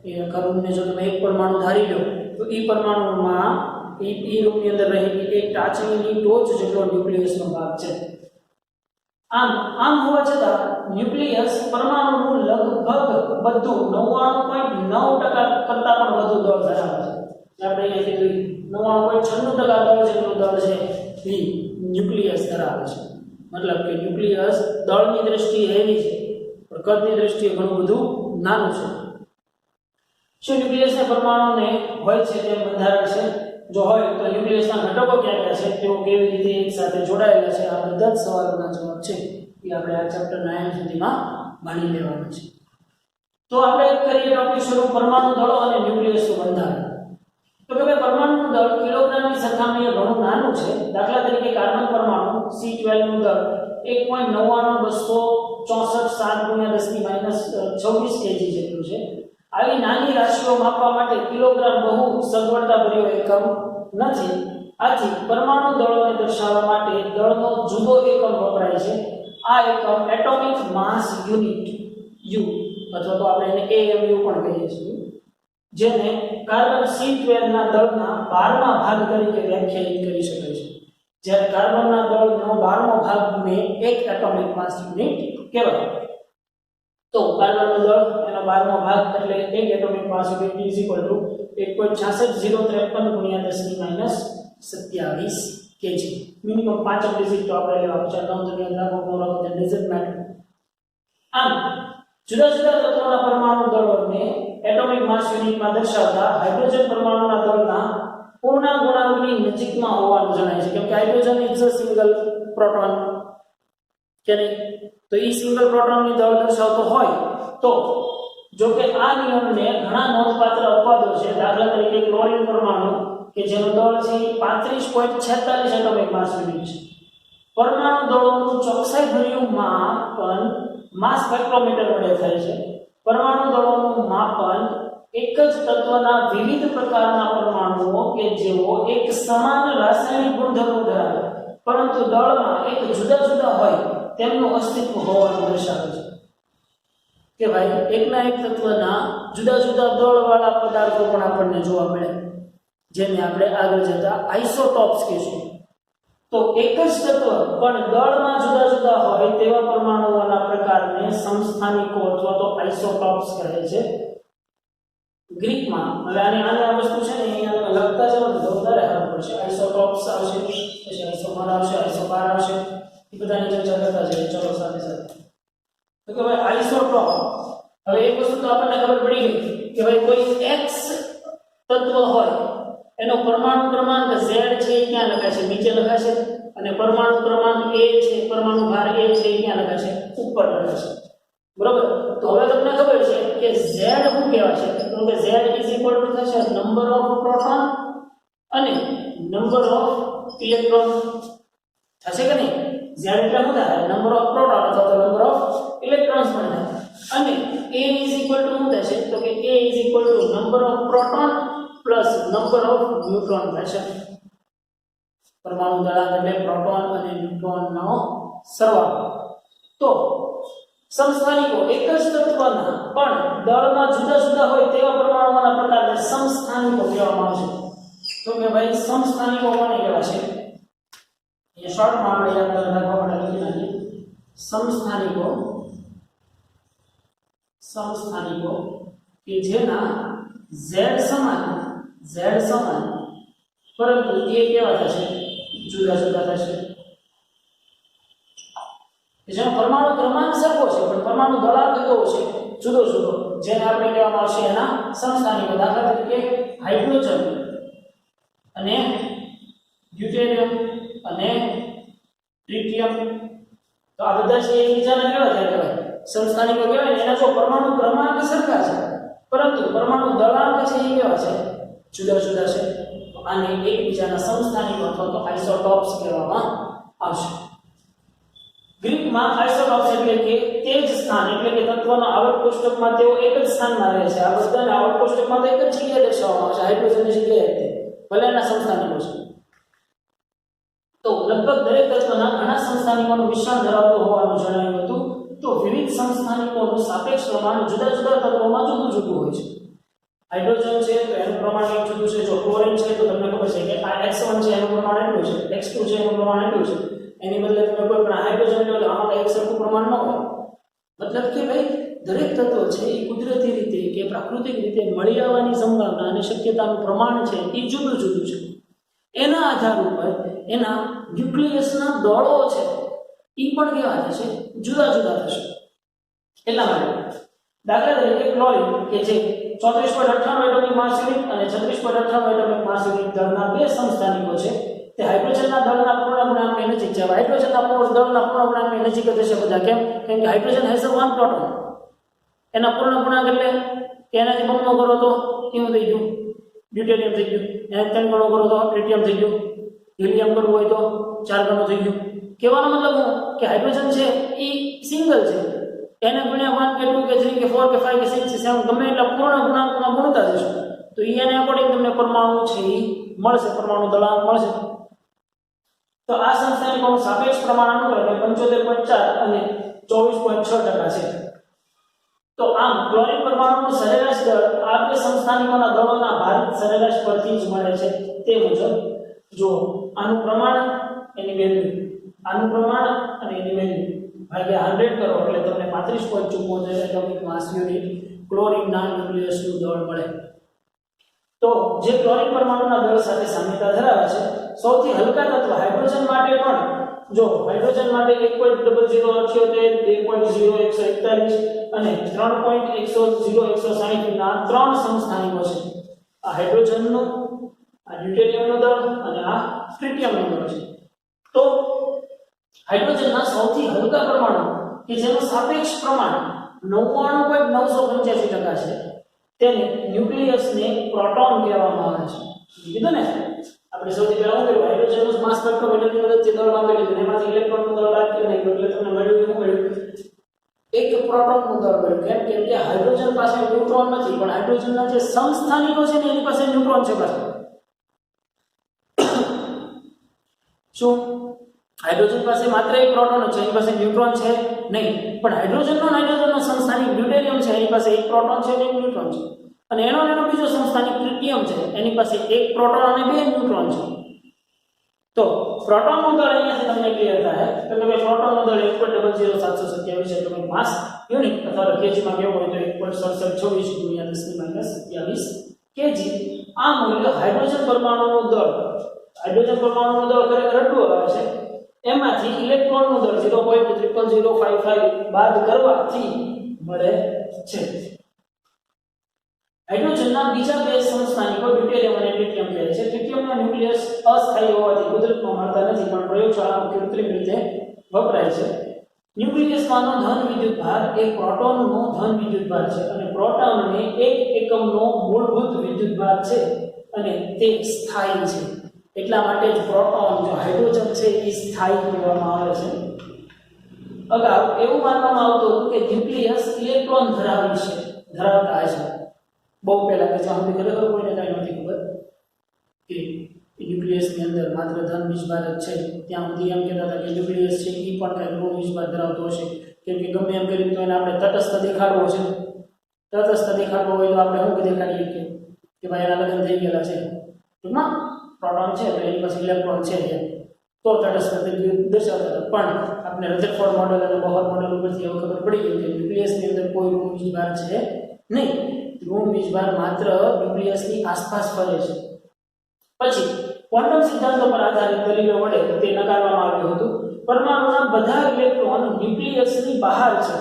એ આખા રૂમને જો તમે એક પરમાણુ ધારી લો તો એ પરમાણુમાં એ રૂમની અંદર રહેલી એક ટાંકીની ટોચ જેટલો ન્યુક્લિયસનો ભાગ છે. આમ હોવા છતાં ન્યુક્લિયસ પરમાણુનું લગભગ બધું 99.9% કરતાં પણ વધુ દળ ધરાવે છે. આપણે અહીંયા કીધું 99.96% દળ જેટલું દળ છે એ ન્યુક્લિયસ ધરાવે છે. મતલબ કે ન્યુક્લિયસ દળની દ્રષ્ટિએ હેવી છે પણ કદની દ્રષ્ટિએ ઘણું બધું નાનું છે. શું ન્યુક્લિયસના પરમાણુને હોય છે તેમ બંધારણ છે? જો હોય તો ન્યુક્લિયસના ઘટકો ક્યાં ક્યાં છે, તેઓ કેવી રીતે એક સાથે જોડાયેલા છે, આ બધા જ સવાલોના જવાબ છે એ આપણે આ ચેપ્ટરના એન્ડ સુધીમાં ભણી લેવાનું છે. તો આપણે કરીએ ટોપિક શરૂ, પરમાણુ દળો અને ન્યુક્લિયસનું બંધારણ. તો કે ભાઈ પરમાણુનું દળ કિલોગ્રામની સરખામણીએ ઘણું નાનું છે. દાખલા તરીકે કાર્બન પરમાણુ C12 નું દળ 1.99264 7 × 10⁻26 kg જેટલું છે. આવી નાની રાશિઓ માપવા માટે કિલોગ્રામ બહુ સગવડતાભર્યો એકમ નથી. આથી પરમાણુ દળોને દર્શાવવા માટે દળનો જુદો એકમ વપરાય છે. આ એકમ એટોમિક માસ યુનિટ યુ અથવા તો આપણે એને AMU પણ કહીએ છીએ, જેને કાર્બન C12 ના દળના 12મા ભાગ તરીકે વ્યાખ્યાયિત કરી શકાય છે. જ્યારે કાર્બનના દળનો 12મો ભાગને એક એટોમિક માસ યુનિટ કહેવાય. તો કાર્બનનું દળ એનો 12મો ભાગ એટલે એક atomic mass unit is equal to 1.66053 × 10⁻27 kg. Minimum 5 digit તો આપણે લેવા છે. નવ તો ધ્યાન રાખો, મોરો તો ડઝન્ટ મેટર. આમ જુદા જુદા તત્વોના પરમાણુ દળોને એટોમિક માસ યુનિટમાં દર્શાવતા હાઇડ્રોજન પરમાણુના દળના પૂર્ણાંક ગુણાંકની નજીકમાં હોવાનું જણાય છે. કેમ કે hydrogen is a single proton કે નહીં, તો એ સિંગલ પ્રોટોનની દળ દર્શાવતો હોય તો જો કે આ નિયમને ઘણા નોંધપાત્ર અપવાદો છે. દાખલા તરીકે ક્લોરીન પરમાણુ કે જેનો દળ છે 35.46 એટોમિક માસ યુનિટ છે. પરમાણુ દળોનું ચોકસાઈભર્યું માપન માસ સ્પેક્ટ્રોમીટર વડે થાય છે. પરમાણુ દળોનું માપન એક જ તત્વના વિવિધ પ્રકારના પરમાણુઓ કે જેઓ એક સમાન રાસાયણિક ગુણધર્મો ધરાવે પરંતુ દળમાં એક જુદા જુદા હોય તેમનું અસ્તિત્વ હોવાનું દર્શાવે છે. કે ભાઈ એકના એક તત્વના જુદા જુદા દળવાળા પદાર્થો પણ આપણને જોવા મળે, જેને આપણે આગળ જતા આઇસોટોપ્સ કહીશું. તો એક જ તત્વ પણ દળમાં જુદા જુદા હોય તેવા પરમાણુઓના પ્રકારને સમસ્થાનિકો અથવા તો આઇસોટોપ્સ કહે છે. ગ્રીકમાં હવે આને આ વસ્તુ છે ને અહીંયા લખતા જવાનું તો વધારે સારું પડશે. આઇસોટોપ્સ આવશે, પછી આઇસોમર આવશે, આઇસોબાર આવશે, એ બધાની ચર્ચા કરતા જઈએ. ચલો સાથે સાથે તો કે ભાઈ આઇસોટોપ, હવે એક વસ્તુ તો આપણને ખબર પડી ગઈ કે ભાઈ કોઈ x તત્વ હોય એનો પરમાણુ ક્રમાંક Z છે એ ક્યાં લખાશે? નીચે લખાશે. અને પરમાણુ ક્રમાંક A છે, પરમાણુ ભાર A છે એ ક્યાં લખાશે? ઉપર લખાશે. બરોબર? તો હવે તમને ખબર છે કે Z શું કહેવાય છે? તો કે Z ઇઝ ઇક્વલ ટુ થશે નંબર ઓફ પ્રોટોન અને નંબર ઓફ ઇલેક્ટ્રોન. થશે કે નહીં? Z એટલે શું થાય? નંબર ઓફ પ્રોટોન અથવા તો નંબર ઓફ ઇલેક્ટ્રોન્સ પણ થાય. અને A ઇઝ ઇક્વલ ટુ શું થશે? તો કે A is equal to number of proton plus number of neutron થશે. પરમાણુ દળાંક એટલે પ્રોટોન અને ન્યુટ્રોનનો સરવાળો. તો સમસ્થાનિકો એક જ તત્વના પણ દળમાં જુદા જુદા હોય તેવા પરમાણુઓના પ્રકારને સમસ્થાનિકો કહેવામાં આવે છે. તો કે ભાઈ સમસ્થાનિકો કોને કહેવાશે? એ શોર્ટમાં આપણે યાદ રાખવા માટે લખી નાખીએ. સમસ્થાનિકો કે જેના z સમાન પરંતુ એ કેવા થશે? જુદા જુદા થશે. કે જેનો પરમાણુ ક્રમાંક સરખો છે પણ પરમાણુ દળાંક કેવો છે જુદો જુદો, જેને આપણે કહેવામાં આવશે એના સમસ્થાનિકો. દાખલા તરીકે હાઇડ્રોજન અને ડ્યુટેરિયમ અને ટ્રિટિયમ, તો આ બધા છે એકબીજાના કેવા કહેવાય સમસ્થાનિકો કહેવાય. એના જો પરમાણુ ક્રમાંક સરખા છે પરંતુ પરમાણુ દળાંક છે એ કેવા છે જુદા જુદા છે, તો આને એકબીજાના સમસ્થાનિકો અથવા તો આઇસોટોપ્સ કહેવામાં આવશે. ગ્રીકમાં આઇસોટોપ્સ એટલે કે તે જ સ્થાન એટલે કે તત્વના આવર્ત કોષ્ટકમાં તેઓ એક જ સ્થાનમાં રહે છે. આ બધાને આવર્ત કોષ્ટકમાં તો એક જ જગ્યાએ દર્શાવવામાં આવશે, હાઇડ્રોજનની જગ્યાએ ભલે એના સમસ્થાનિકો છે. તો લગભગ દરેક તત્વના ઘણા સમસ્થાનિકોનું મિશ્રણ ધરાવતો હોવાનું જણાવ્યું હતું. તો વિવિધ સમસ્થાનિકોનું સાપેક્ષ પ્રમાણ જુદા જુદા તત્વોમાં જુદું જુદું હોય છે. હાઇડ્રોજન છે તો એનું પ્રમાણ એક જુદું છે. જો ક્લોરીન છે તો તમને ખબર છે કે આ X1 છે એનું પ્રમાણ એટલું છે, X2 છે એનું પ્રમાણ એટલું છે. એની બદલે તમે કોઈ પણ હાઇડ્રોજન લો તો આમાં એક સરખું પ્રમાણ ન હોય. મતલબ કે ભાઈ દરેક તત્વ છે એ કુદરતી રીતે કે પ્રાકૃતિક રીતે મળી આવવાની સંભાવના અને શક્યતાનું પ્રમાણ છે એ જુદું જુદું છે. એના આધાર ઉપર એના ન્યુક્લિયસના દળો છે એ પણ કેવા થશે જુદા જુદા થશે. એટલા માટે દાખલા તરીકે ક્લોરીન કે જે 34.98 એટમિક માસ યુનિટ અને 36.98 એટમિક માસ યુનિટ દળના બે સમસ્થાનિકો છે, તે હાઇડ્રોજનના દળના પૂર્ણ ગુણાંકની નજીક છે. હાઇડ્રોજનના દળના પૂર્ણ ગુણાંકની નજીક જ હશે બધા. કેમ કે હાઇડ્રોજન હેઝ 1 પ્રોટોન. એના પૂર્ણ ગુણાંક એટલે કે એનાથી બમણો કરો તો કેવું થઈ ગયું ડ્યુટેરિયમ થઈ ગયું, એને 3 ગણો કરો તો ટ્રિટિયમ થઈ ગયું, હિલિયમ કરવું હોય તો 4 ગણો થઈ ગયું. કહેવાનો મતલબ હું કે હાઇડ્રોજન છે એ સિંગલ છે, એને ગુણ્યા 1 કે 2 કે 3 કે 4 કે 5 કે 6 કે 7 ગમે એટલા પૂર્ણ ગુણાંકમાં ગુણતા જશો તો એને અકોર્ડિંગ તમને પરમાણુ છે એ મળશે, પરમાણુ દળાંક મળશે. તો આ સમસ્થાનિકોનું સાપેક્ષ પ્રમાણ અનુક્રમે 75.4 અને 24.6% છે. તો આમ ક્લોરીન પરમાણુનું સરેરાશ દળ આ બે સમસ્થાનિકોના દળોના ભારિત સરેરાશ પરથી જ મળે છે. તે મુજબ જો આનું પ્રમાણ એની વેલ્યુ, આનું પ્રમાણ અને એની વેલ્યુ ભાગ્યા 100 કરો એટલે તમને 35.74 એટમિક માસ યુનિટ ક્લોરીનના ન્યુક્લિયસનું દળ મળે. તો જે ક્લોરીન પરમાણુના દળ સાથે સામ્યતા ધરાવે છે, સૌથી હલકા તત્વ હાઇડ્રોજન માટે પણ જો હાઇડ્રોજન માટે 1.0078 2.0141 અને 3.100160 ના 3 સમસ્થાનિકો છે. આ હાઇડ્રોજનનું, આ ડ્યુટેરિયમનું દળ અને આ ટ્રિટિયમનું દળ છે. તો હાઇડ્રોજનના સૌથી હલકા પરમાણુ કે જેનું સાપેક્ષ પ્રમાણ 99.985% છે, તેને ન્યુક્લિયસને પ્રોટોન કહેવામાં આવે છે. કીધું ને આપણે સૌથી પહેલા શું કર્યું, હાઇડ્રોજનનું માસ સ્પેક્ટ્રોમીટરની મદદથી દળ માપી લીધું, એમાંથી ઇલેક્ટ્રોનનું દળ બાદ કરી નાખ્યું એટલે તમને મળ્યું શું મળ્યું એક પ્રોટોનનું દળ મળ્યું. કેમ કે હાઇડ્રોજન પાસે ન્યુટ્રોન નથી પણ હાઇડ્રોજનના જે સમસ્થાનિકો છે ને એની પાસે ન્યુટ્રોન છે પાછળ. શું હાઇડ્રોજન પાસે માત્ર એક પ્રોટોન છે, એની પાસે ન્યુટ્રોન છે નહીં, પણ હાઇડ્રોજનનો સમસ્થાનિક ડ્યુટેરિયમ છે એની પાસે એક પ્રોટોન છે અને એક ન્યુટ્રોન છે, અને એનો બીજો સમસ્થાનિક ટ્રિટિયમ છે એની પાસે એક પ્રોટોન અને 2 ન્યુટ્રોન છે. તો પ્રોટોનનું દળ અહીંયાથી તમને ક્લિયર થાય તો કે ભાઈ પ્રોટોનનું દળ 1.00727 એટમિક માસ યુનિટ અથવા કેજીમાં કેવું હોય તો 1.6726 × 10⁻²7 કેજી. આ મૂલ્ય હાઇડ્રોજન પરમાણુનું દળ, હાઇડ્રોજન પરમાણુનું દળ ખરેખર એટલું આવે છે, એમાંથી ઇલેક્ટ્રોનનું દળ 0.00055 બાદ કરવાથી મળે છે. હાઇડ્રોજનના બીજા બે સમસ્થાનિકો ડ્યુટેરિયમ અને ટ્રિટિયમ કહે છે. ટ્રિટિયમના ન્યુક્લિયસ અસ્થાયી હોવાથી કુદરતમાં મળતા નથી પણ પ્રયોગશાળામાં કૃત્રિમ રીતે વપરાય છે. ન્યુક્લિયસમાંનો ધન વિદ્યુતભાર એ પ્રોટોનનો ધન વિદ્યુતભાર છે અને પ્રોટોનને 1 એકમનો મૂળભૂત વિદ્યુતભાર છે અને તે સ્થાયી છે. એટલા માટે જ પ્રોટોન જો હાઇડ્રોજન છે એ સ્થાયી કહેવામાં આવે છે. અગાઉ એવું માનવામાં આવતું હતું કે ન્યુક્લિયસ ઇલેક્ટ્રોન ધરાવતા છે. બહુ પહેલા કે જ્યાં સુધી ખરેખર કોઈને કાંઈ નથી ખબર કે ન્યુક્લિયસની અંદર માત્ર ધન વીજભાર જ છે, ત્યાં સુધી એમ કહેતા હતા કે ન્યુક્લિયસ છે એ પણ કાંઈક ઋણ વીજભાર ધરાવતો હશે. કેમ કે ગમે એમ કરી તો એને આપણે તટસ્થ દેખાડવો છે. તટસ્થ દેખાડવો હોય તો આપણે શું દેખાડીએ કે ભાઈ એના લગ્ન થઈ ગયેલા છે, ટૂંકમાં પ્રોટોન છે તો એની પાસે ઇલેક્ટ્રોન છે તો તટસ્થ દર્શાવતા હતા. પણ આપણે રધરફોર્ડ મોડેલ અને બોહર મોડેલ ઉપરથી હવે ખબર પડી ગઈ કે ન્યુક્લિયસની અંદર કોઈ ઋણ વીજભાર છે નહીં. ઋણ વીજભાર માત્ર ન્યુક્લિયસની આસપાસ ફરે છે. પછી ક્વોન્ટમ સિદ્ધાંતો પર આધારિત દલીલો વડે તે નકારવામાં આવ્યું હતું. પરમાણુના બધા ઇલેક્ટ્રોન ન્યુક્લિયસની બહાર છે.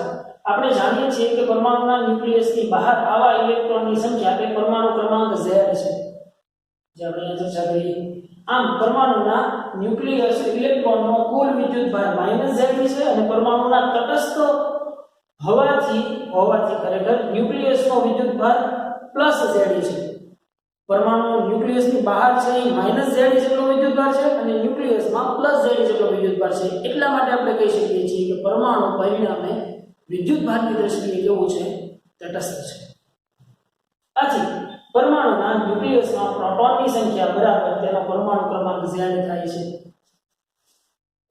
આપણે જાણીએ છીએ કે પરમાણુના ન્યુક્લિયસની બહાર આવા ઇલેક્ટ્રોનની સંખ્યા તે પરમાણુ ક્રમાંક Z છે, જે આપણે અહીં ચર્ચા કરી. આમ પરમાણુના ન્યુક્લિયસ ઇલેક્ટ્રોનનો કુલ વિદ્યુતભાર -Z છે અને પરમાણુના તટસ્થ હોવાથી ખરેખર ન્યુક્લિયસનો વિદ્યુતભાર +Z છે. પરમાણુ ન્યુક્લિયસની બહાર છે એ -Z જેટલો વિદ્યુતભાર છે અને ન્યુક્લિયસમાં +Z જેટલો વિદ્યુતભાર છે. એટલા માટે આપણે કહી શકીએ છીએ કે પરમાણુ પરિણામે વિદ્યુતભારની દ્રષ્ટિએ કેવું છે? તટસ્થ છે. આથી પરમાણુના ન્યુક્લિયસમાં પ્રોટોનની સંખ્યા બરાબર તેનો પરમાણુ ક્રમાંક Z થાય છે.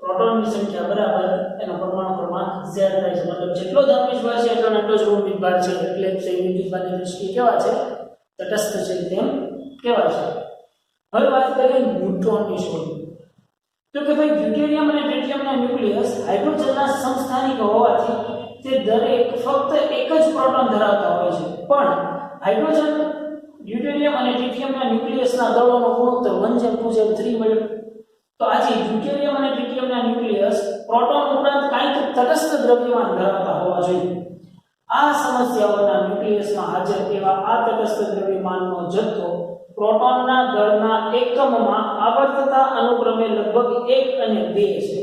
પ્રોટોનની સંખ્યા બરાબર એનો પરમાણુ ક્રમાંક Z થાય છે. મતલબ જેટલો ધન વિજભાર છે એટલો જ ઋણ વિજભાર છે, એટલે તે વિદ્યુતભારની દ્રષ્ટિએ કેવા છે? તટસ્થ છે તેમ કહેવાય છે. હવે વાત કરીએ ન્યુટ્રોનની શોધ. તો કે ભાઈ ડ્યુટેરિયમ અને ટ્રિટિયમના ન્યુક્લિયસ હાઇડ્રોજનના સમસ્થાનિક હોવાથી તે દરેક ફક્ત એક જ પ્રોટોન ધરાવતા હોય છે. પણ હાઇડ્રોજન, ડ્યુટેરિયમ અને ટ્રિટિયમના ન્યુક્લિયસના દળોનો ગુણોત્તર 1:2:3 મળ્યો. તો આજે ડ્યુટેરિયમ અને ટ્રિટિયમના ન્યુક્લિયસ પ્રોટોન ઉપરાંત કંઈક તટસ્થ દ્રવ્યમાન ધરાવતા હોવા જોઈએ. આ સમસ્યાઓના ન્યુક્લિયસમાં હાજર એવા આ તટસ્થ દ્રવ્યમાનનો જથ્થો પ્રોટોનના દળના એકમમાં આવર્તતા અનુક્રમે લગભગ 1 અને 2 છે.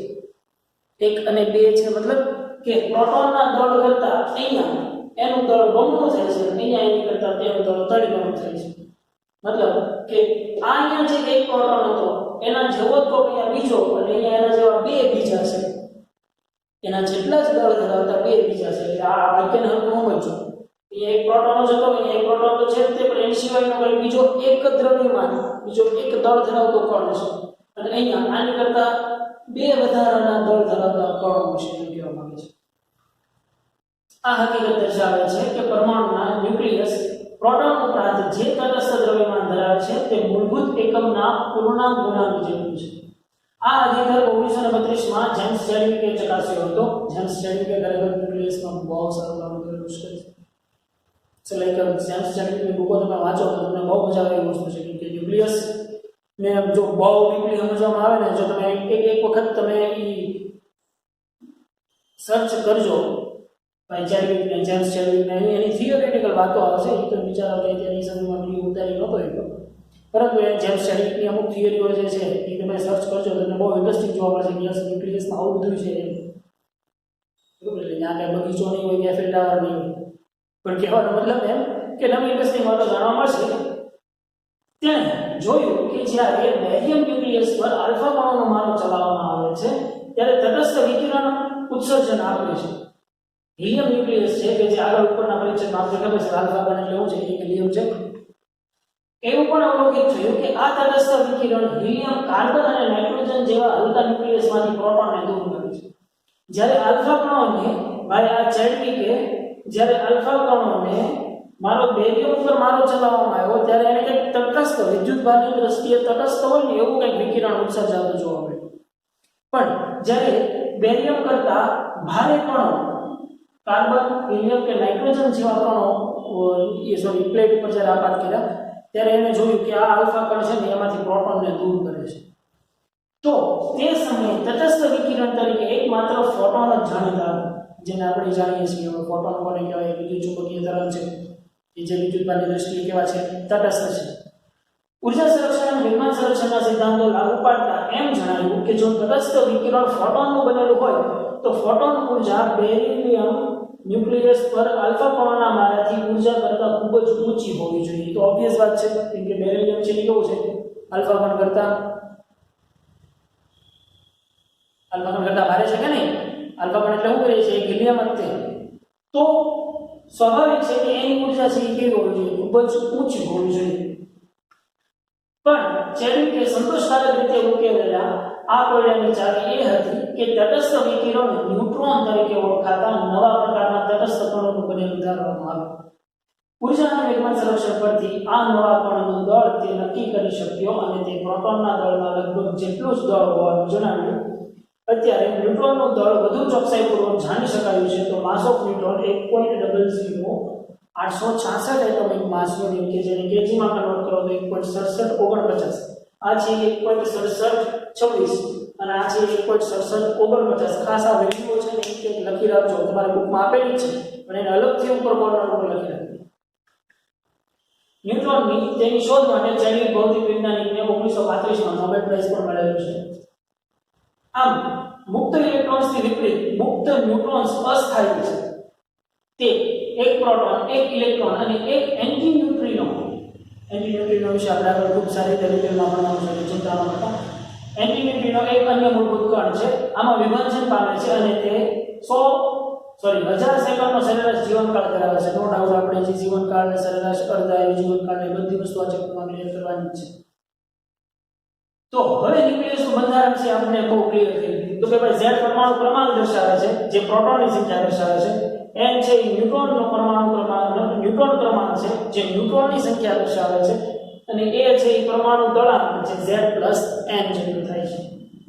1 અને 2 છે મતલબ કે પ્રોટોનના દળ કરતા અહીંયા એનું દળ બમણું થાય છે, અહીંયા એની કરતા તેનું દળ ત્રણ થાય છે. મતલબ કે આ અહીંયા જે એક પ્રોટોન હતો એના જેવો જ કોક અહીંયા બીજો અને અહીંયા એના જેવા બે બીજા છે, એના જેટલા જ દળ ધરાવતા બે બીજા છે. એટલે આ વાક્યને હરખું સમજો. અહીંયા એક પ્રોટોન જ હતો, અહીંયા એક પ્રોટોન તો છે તે, પણ એની સિવાયનો કોઈ બીજો એક દ્રવ્યમાન, બીજો એક દળ ધરાવતો કણ છે અને અહીંયા આની કરતા બે વધારાના દળ ધરાવતા કણો છે એમ કહેવા માંગે છે. આ હકીકત દર્શાવે છે કે પરમાણુના ન્યુક્લિયસ પ્રોટોન ઉપરાંત જે તટસ્થ દ્રવ્યમાન ધરાવે છે તે મૂળભૂત એકમના પૂર્ણાંક ગુણાંક જેટલું છે. આ અધિકાર 1932 માં જેમ્સ ચેડવિકે ચકાસ્યો હતો. જેમ્સ ચેડવિકે ખરેખર ન્યુક્લિયસમાં બહુ સારું કામ કરેલું છે. જેમ્સ ચેડવિકની બુકો તમે વાંચો તો તમને બહુ મજા આવે એવી વસ્તુ છે કે ન્યુક્લિયસ ને જો બહુ ડીપલી સમજવામાં આવે ને, જો તમે એક વખત તમે સર્ચ કરજો ભાઈ ચેડવિક ને જેમ્સ ચેડવિક ને, એની થિયોરેટિકલ વાતો આવશે. એ તો વિચારો કે તેની સમયમાં વિડીયો ઉતારી નહોતો એટલો, પરંતુ એ જેમ્સ ચેડવિકની અમુક થિયરીઓ જે છે એ તમે સર્ચ કરજો તમને બહુ ઇન્ટરેસ્ટિંગ જોવા મળશે કે યસ ન્યુક્લિયસમાં આવું બધું છે એમ. બરાબર, એટલે ત્યાં કંઈ બગીચો નહીં હોય, ત્યાં ફિલ્ડ ટાવર નહીં હોય, પણ કહેવાનો મતલબ એમ કે નવી ઇન્ટરેસ્ટિંગ વાતો જાણવા મળશે. તેણે જોયું કે જ્યારે બેરિયમ ન્યુક્લિયસ પર આલ્ફા કણોનો મારો ચલાવવામાં આવે છે ત્યારે તટસ્થ વિકિરણ ઉત્સર્જન આપે છે. હિલિયમ ન્યુક્લિયસ છે કે જે આગળ ઉપરના પરિચયમાં આપણે ખબર છે આલ્ફા કણ એટલે શું છે, એક હિલિયમ છે. એવું પણ અવલોકિત થયું કે આ તટસ્થ વિકિરણ હિલિયમ, કાર્બન અને નાઇટ્રોજન જેવા હલકા ન્યુક્લિયસમાંથી પ્રોટોનને દૂર કરે છે. જ્યારે આલ્ફા કણોને ભાઈ આ ચેડવિકે જ્યારે આલ્ફા કણોને મારો બેરિયમ ઉપર મારો ચલાવવામાં આવ્યો ત્યારે એને કંઈક તટસ્થ વિદ્યુતભારની દ્રષ્ટિએ તટસ્થ હોય ને એવું કંઈક વિકિરણ ઉત્સર્જાતું જોવા મળ્યું. પણ જ્યારે બેરિયમ કરતા ભારે કણો, કાર્બન, હિલિયમ કે નાઇટ્રોજન જેવા કણો પ્લેટ ઉપર જ્યારે આપાત કર્યા ત્યારે એને જોયું કે આ આલ્ફા કણ છે ને એમાંથી પ્રોટોનને દૂર કરે છે. તો તે સમયે તટસ્થ વિકિરણ તરીકે એકમાત્ર ફોટોન જ જાણીતા, જેને આપણે જાણીએ છીએ ફોટોન કોને કહેવાય, વિદ્યુત ચુંબકીય તરંગ છે કે જે વિદ્યુતભારની દ્રષ્ટિએ કેવા છે? તટસ્થ છે. ઉર્જા સંરક્ષણ અને વિદ્યુત સંરક્ષણના સિદ્ધાંતો લાગુ પાડતા એમ જણાવ્યું કે જો તટસ્થ વિકિરણ ફોટોનનું બનેલું હોય તો ફોટોન ઉર્જા બેરિયમ ન્યુક્લિયસ પર આલ્ફા કણોના મારાથી ઉર્જા કરતાં ખૂબ જ ઊંચી હોવી જોઈએ. તો ઓબ્વિયસ વાત છે કે બેરિયમ છે એ કેવું છે? આલ્ફા કણ કરતાં ભારે છે કે નહીં? આલ્ફા કણ એટલે શું કરે છે? હિલિયમ જ છે. તો સ્વાભાવિક છે કે એની ઉર્જા છે એ કેવી હોવી જોઈએ? ખૂબ જ ઊંચી હોવી જોઈએ. પણ ચેડવિકે સંતોષકારક રીતે ઉકેલેલા આ કોયડાની ચાવી એ હતી કે તટસ્થ વિકિરણ ન્યુટ્રોન તરીકે ઓળખાતા નવા પ્રકારના તટસ્થ કણોનું બનેલું ધારવામાં આવ્યું. ઉર્જા અને વેગમાન સંરક્ષણ પરથી આ નવા કણનું દળ તે નક્કી કરી શક્યો અને તે પ્રોટોનના દળના લગભગ જેટલું જ દળ હોવાનું જણાવ્યું. અત્યારે ન્યુટ્રોનનું દળ વધુ ચોકસાઈપૂર્વક જાણી શકાયું છે. તો માસ ઓફ ન્યુટ્રોન 1.00866 એટોમિક માસનું, કે જેને કેજીમાં કન્વર્ટ કરો તો 1.6749. આ છે 1.6726 અને આ છે 1.6749. ખાસ આ વેલ્યુઓ છે ને એક લખી રાખજો, તમારી બુકમાં આપેલી છે પણ એને અલગથી ઉપર કોર્નર ઉપર લખી રાખજો. ન્યુટ્રોનની તેની શોધ માટે ચાઇનીઝ ભૌતિક વૈજ્ઞાનિકને 1935 માં નોબેલ પ્રાઇઝ પણ મળેલું છે. આમ મુક્ત ઇલેક્ટ્રોન્સથી વિપરીત મુક્ત ન્યુટ્રોન્સ અસ્થાયી છે. તે એક પ્રોટોન, એક ઇલેક્ટ્રોન અને એક એન્ટી ન્યુટ્રિનો વિશે આપણે આગળ ખૂબ સારી રીતે ડિટેલમાં ભણવાનું છે, ચિંતા ન કરતા. એન્ટી ન્યુટ્રિનો એક અન્ય મૂળભૂત કણ છે. આમાં વિભાજન પામે છે અને તે 1000 સેકન્ડનો સરેરાશ જીવનકાળ ધરાવે છે. નો ડાઉટ આપણે જે જીવનકાળ સરેરાશ અર્ધાયુ જીવનકાળ એ બધી વસ્તુ આ ચેપ્ટરમાં ક્લિયર કરવાની છે. તો હવે ન્યુક્લિયસનું બંધારણ છે આપણે બહુ ક્લિયર થઈ ગયું. તો કે ભાઈ Z પરમાણુ ક્રમાંક દર્શાવે છે, જે પ્રોટોનની સંખ્યા દર્શાવે છે. N છે એ ન્યુટ્રોનનો પરમાણુ ક્રમાંક, ન્યુટ્રોન ક્રમાંક છે, જે ન્યુટ્રોનની સંખ્યા દર્શાવે છે. અને A છે એ પરમાણુ દળાંક, જે Z + N જેટલું થાય છે.